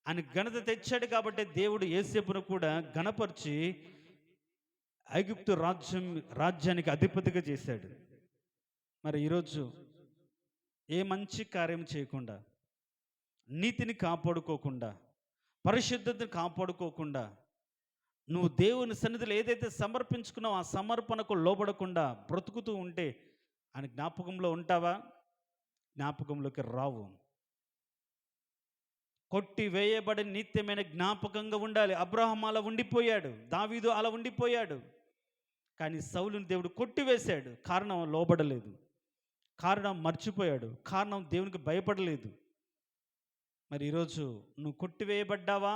ఆయన ఘనత తెచ్చాడు కాబట్టి దేవుడు యేసేపును కూడా ఘనపరిచి ఐగుప్తు రాజ్యానికి అధిపతిగా చేశాడు. మరి ఈరోజు ఏ మంచి కార్యం చేయకుండా, నీతిని కాపాడుకోకుండా, పరిశుద్ధతను కాపాడుకోకుండా, నువ్వు దేవుని సన్నిధిలో ఏదైతే సమర్పించుకున్నావో ఆ సమర్పణకు లోబడకుండా బ్రతుకుతూ ఉంటే ఆయన జ్ఞాపకంలో ఉంటావా? జ్ఞాపకంలోకి రావు. కొట్టి వేయబడిన నిత్యమైన జ్ఞాపకంగా ఉండాలి. అబ్రహాం అలా ఉండిపోయాడు, దావీదు అలా ఉండిపోయాడు. కానీ సౌలుని దేవుడు కొట్టివేశాడు. కారణం లోబడలేదు, కారణం మర్చిపోయాడు, కారణం దేవునికి భయపడలేదు. మరి ఈరోజు నువ్వు కొట్టివేయబడ్డావా?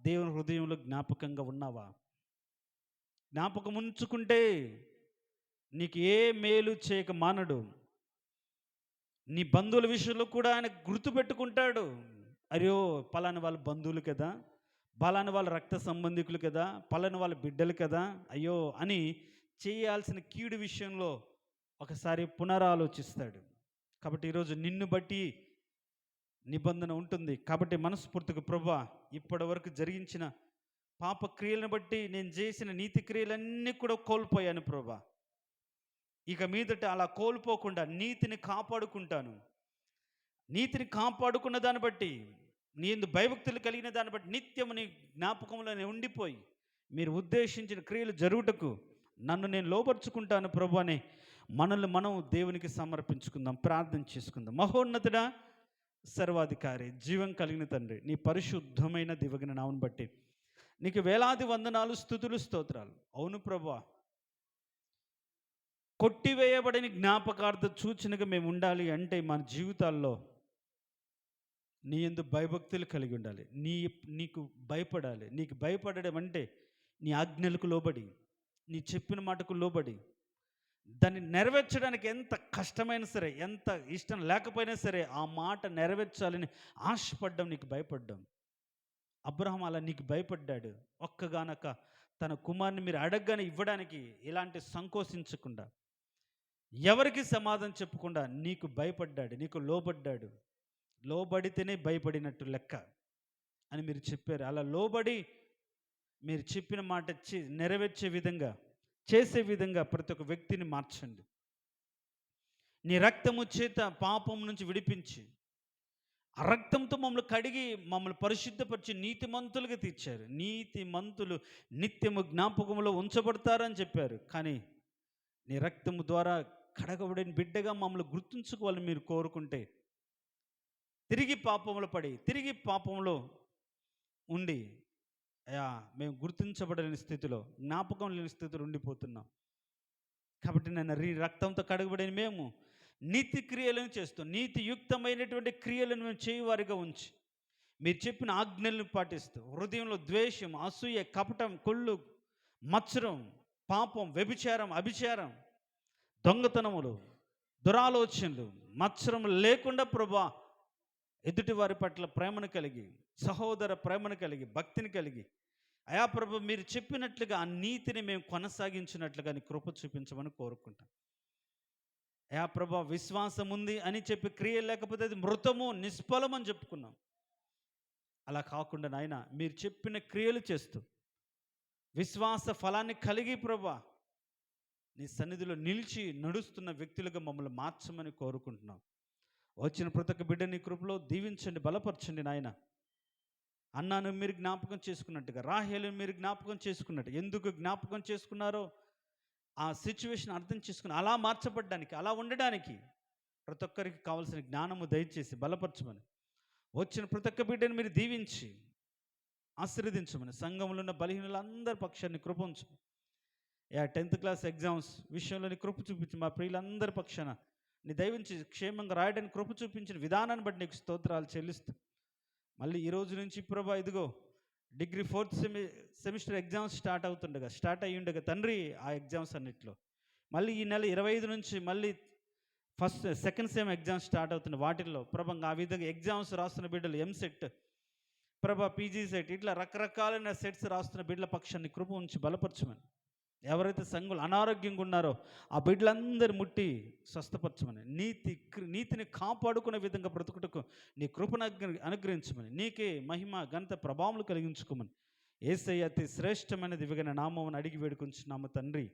దేవుని హృదయంలో జ్ఞాపకంగా ఉన్నావా? జ్ఞాపకం ఉంచుకుంటే నీకు ఏ మేలు చేయక మానడు. నీ బంధువుల విషయంలో కూడా ఆయన గుర్తుపెట్టుకుంటాడు. అయ్యో పలానా వాళ్ళ బంధువులు కదా, పలాని వాళ్ళ రక్త సంబంధికులు కదా, పలాని వాళ్ళ బిడ్డలు కదా, అయ్యో అని చేయాల్సిన కీడు విషయంలో ఒకసారి పునరాలోచిస్తాడు. కాబట్టి ఈరోజు నిన్ను బట్టి నిబంధన ఉంటుంది. కాబట్టి మనస్ఫూర్తిగా ప్రభువా, ఇప్పటివరకు జరిగించిన పాప క్రియలను బట్టి నేను చేసిన నీతి క్రియలన్నీ కూడా కోల్పోయాను ప్రభువా. ఇక మీదట అలా కోల్పోకుండా నీతిని కాపాడుకుంటాను. నీతిని కాపాడుకున్న దాన్ని బట్టి, నీ యందు భయభక్తులు కలిగిన దాన్ని బట్టి నిత్యము నీ జ్ఞాపకంలోనే ఉండిపోయి మీరు ఉద్దేశించిన క్రియలు జరుగుటకు నన్ను నేను లోపరుచుకుంటాను ప్రభు అని మనల్ని మనం దేవునికి సమర్పించుకుందాం, ప్రార్థన చేసుకుందాం. మహోన్నతుడా, సర్వాధికారి, జీవం కలిగిన తండ్రి, నీ పరిశుద్ధమైన దివ్యమైన నామమును బట్టి నీకు వేలాది వందనాలు, స్తుతులు, స్తోత్రాలు. అవును ప్రభువా, కొట్టివేయబడిన జ్ఞాపకార్థ సూచనగా మేము ఉండాలి అంటే మన జీవితాల్లో నీ యందు భయభక్తులు కలిగి ఉండాలి. నీకు భయపడాలి. నీకు భయపడడం అంటే నీ ఆజ్ఞలకు లోబడి, నీ చెప్పిన మాటకు లోబడి, దాన్ని నెరవేర్చడానికి ఎంత కష్టమైనా సరే, ఎంత ఇష్టం లేకపోయినా సరే ఆ మాట నెరవేర్చాలని ఆశపడ్డం, నీకు భయపడ్డాం. అబ్రహాం అలా నీకు భయపడ్డాడు. ఒక్కగానొక్క తన కుమారుని మీరు అడగగానే ఇవ్వడానికి ఎలాంటి సంకోచించకుండా, ఎవరికి సమాధానం చెప్పకుండా నీకు భయపడ్డాడు, నీకు లోబడ్డాడు. లోబడితేనే భయపడినట్టు లెక్క అని మీరు చెప్పారు. అలా లోబడి మీరు చెప్పిన మాట నెరవేర్చే విధంగా, చేసే విధంగా ప్రతి ఒక్క వ్యక్తిని మార్చండి. నీ రక్తము చేత పాపం నుంచి విడిపించి, ఆ రక్తంతో మమ్మల్ని కడిగి మమ్మల్ని పరిశుద్ధపరిచి నీతిమంతులుగా తీర్చారు. నీతిమంతులు నిత్యము జ్ఞాపకంలో ఉంచబడతారని చెప్పారు. కానీ నీ రక్తము ద్వారా కడగబడిన బిడ్డగా మమ్మల్ని గుర్తుంచుకోవాలని మీరు కోరుకుంటే, తిరిగి పాపంలో పడి, తిరిగి పాపంలో ఉండి, అయ్యా మేము గుర్తించబడలేని స్థితిలో, జ్ఞాపకం లేని స్థితిలో ఉండిపోతున్నాం. కాబట్టి నన్ను రక్తంతో కడగబడిన మేము నీతి క్రియలను చేస్తూ, నీతియుక్తమైనటువంటి క్రియలను మేము చేయవారిగా ఉంచి, మీరు చెప్పిన ఆజ్ఞలను పాటిస్తూ, హృదయంలో ద్వేషం, అసూయ, కపటం, కొళ్ళు, మత్సరం, పాపం, వ్యభిచారం, అభిచారం, దొంగతనములు, దురాలోచనలు, మత్సరం లేకుండా ప్రభా ఎదుటి వారి పట్ల ప్రేమను కలిగి, సహోదర ప్రేమను కలిగి, భక్తిని కలిగి, అయా ప్రభు మీరు చెప్పినట్లుగా ఆ నీతిని మేము కొనసాగించినట్లుగా నీ కృప చూపించమని కోరుకుంటాం. అయా ప్రభు, విశ్వాసం ఉంది అని చెప్పి క్రియ లేకపోతే అది మృతము, నిష్ఫలం అని చెప్పుకున్నాం. అలా కాకుండా నాయన మీరు చెప్పిన క్రియలు చేస్తూ విశ్వాస ఫలాన్ని కలిగి ప్రభా నీ సన్నిధిలో నిలిచి నడుస్తున్న వ్యక్తులుగా మమ్మల్ని మార్చమని కోరుకుంటున్నాం. వచ్చిన ప్రతి ఒక్క బిడ్డ నీ కృపలో దీవించండి, బలపరచండి నాయన. అన్నాను మీరు జ్ఞాపకం చేసుకున్నట్టుగా, రాహేలు మీరు జ్ఞాపకం చేసుకున్నట్టు, ఎందుకు జ్ఞాపకం చేసుకున్నారో ఆ సిచ్యువేషన్ అర్థం చేసుకుని అలా మార్చబడ్డానికి, అలా ఉండడానికి ప్రతి ఒక్కరికి కావాల్సిన జ్ఞానము దయచేసి బలపరచమని, వచ్చిన ప్రతి ఒక్క బిడ్డను మీరు దీవించి ఆశీర్వదించమని, సంఘంలో ఉన్న బలహీనులందరి పక్షాన్ని కృప ఉంచు. 10th క్లాస్ ఎగ్జామ్స్ విషయంలో నీ కృప చూపించి మా ప్రియులందరి పక్షాన నీ దయవించి క్షేమంగా రాయడానికి కృప చూపించిన విధానాన్ని బట్టి నీకు స్తోత్రాలు చెల్లిస్తూ, మళ్ళీ ఈ రోజు నుంచి ప్రభా ఇదిగో degree 4th semester exams start అయ్యి ఉండగా తండ్రి, ఆ ఎగ్జామ్స్ అన్నిట్లో మళ్ళీ ఈ నెల 25 నుంచి మళ్ళీ సెకండ్ సెమ్ ఎగ్జామ్స్ స్టార్ట్ అవుతుంది. వాటిల్లో ప్రభా ఆ విధంగా ఎగ్జామ్స్ రాస్తున్న బిడ్డలు ఎంసెట్ ప్రభా, పీజీ సెట్, ఇట్లా రకరకాలైన సెట్స్ రాస్తున్న బిడ్డల పక్షాన్ని కృప ఉంచి బలపరచమని, ఎవరైతే సంఘులు అనారోగ్యంగా ఉన్నారో ఆ బిడ్డలందరూ ముట్టి స్వస్థపరచమని, నీతిని కాపాడుకునే విధంగా బ్రతుకుటకు నీ కృపను అనుగ్రహించమని, నీకే మహిమ ఘనత ప్రభావములు కలిగించుకోమని యేసయ్య అతి శ్రేష్టమైన దివ్యమైన నామమును అడిగి వేడుకొంచున్నాము తండ్రి,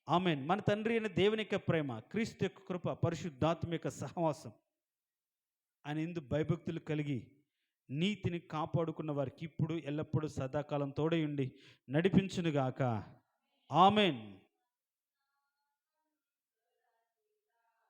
ఆమేన్. మన తండ్రి అయిన దేవుని యొక్క ప్రేమ, క్రీస్తు యొక్క కృప, పరిశుద్ధాత్మ యొక్క సహవాసం ఆయన యందు భయభక్తులు కలిగి నీతిని కాపాడుకున్న వారికి ఇప్పుడు ఎల్లప్పుడూ సదాకాలం తోడై ఉండి నడిపించునుగాక. ఆమేన్.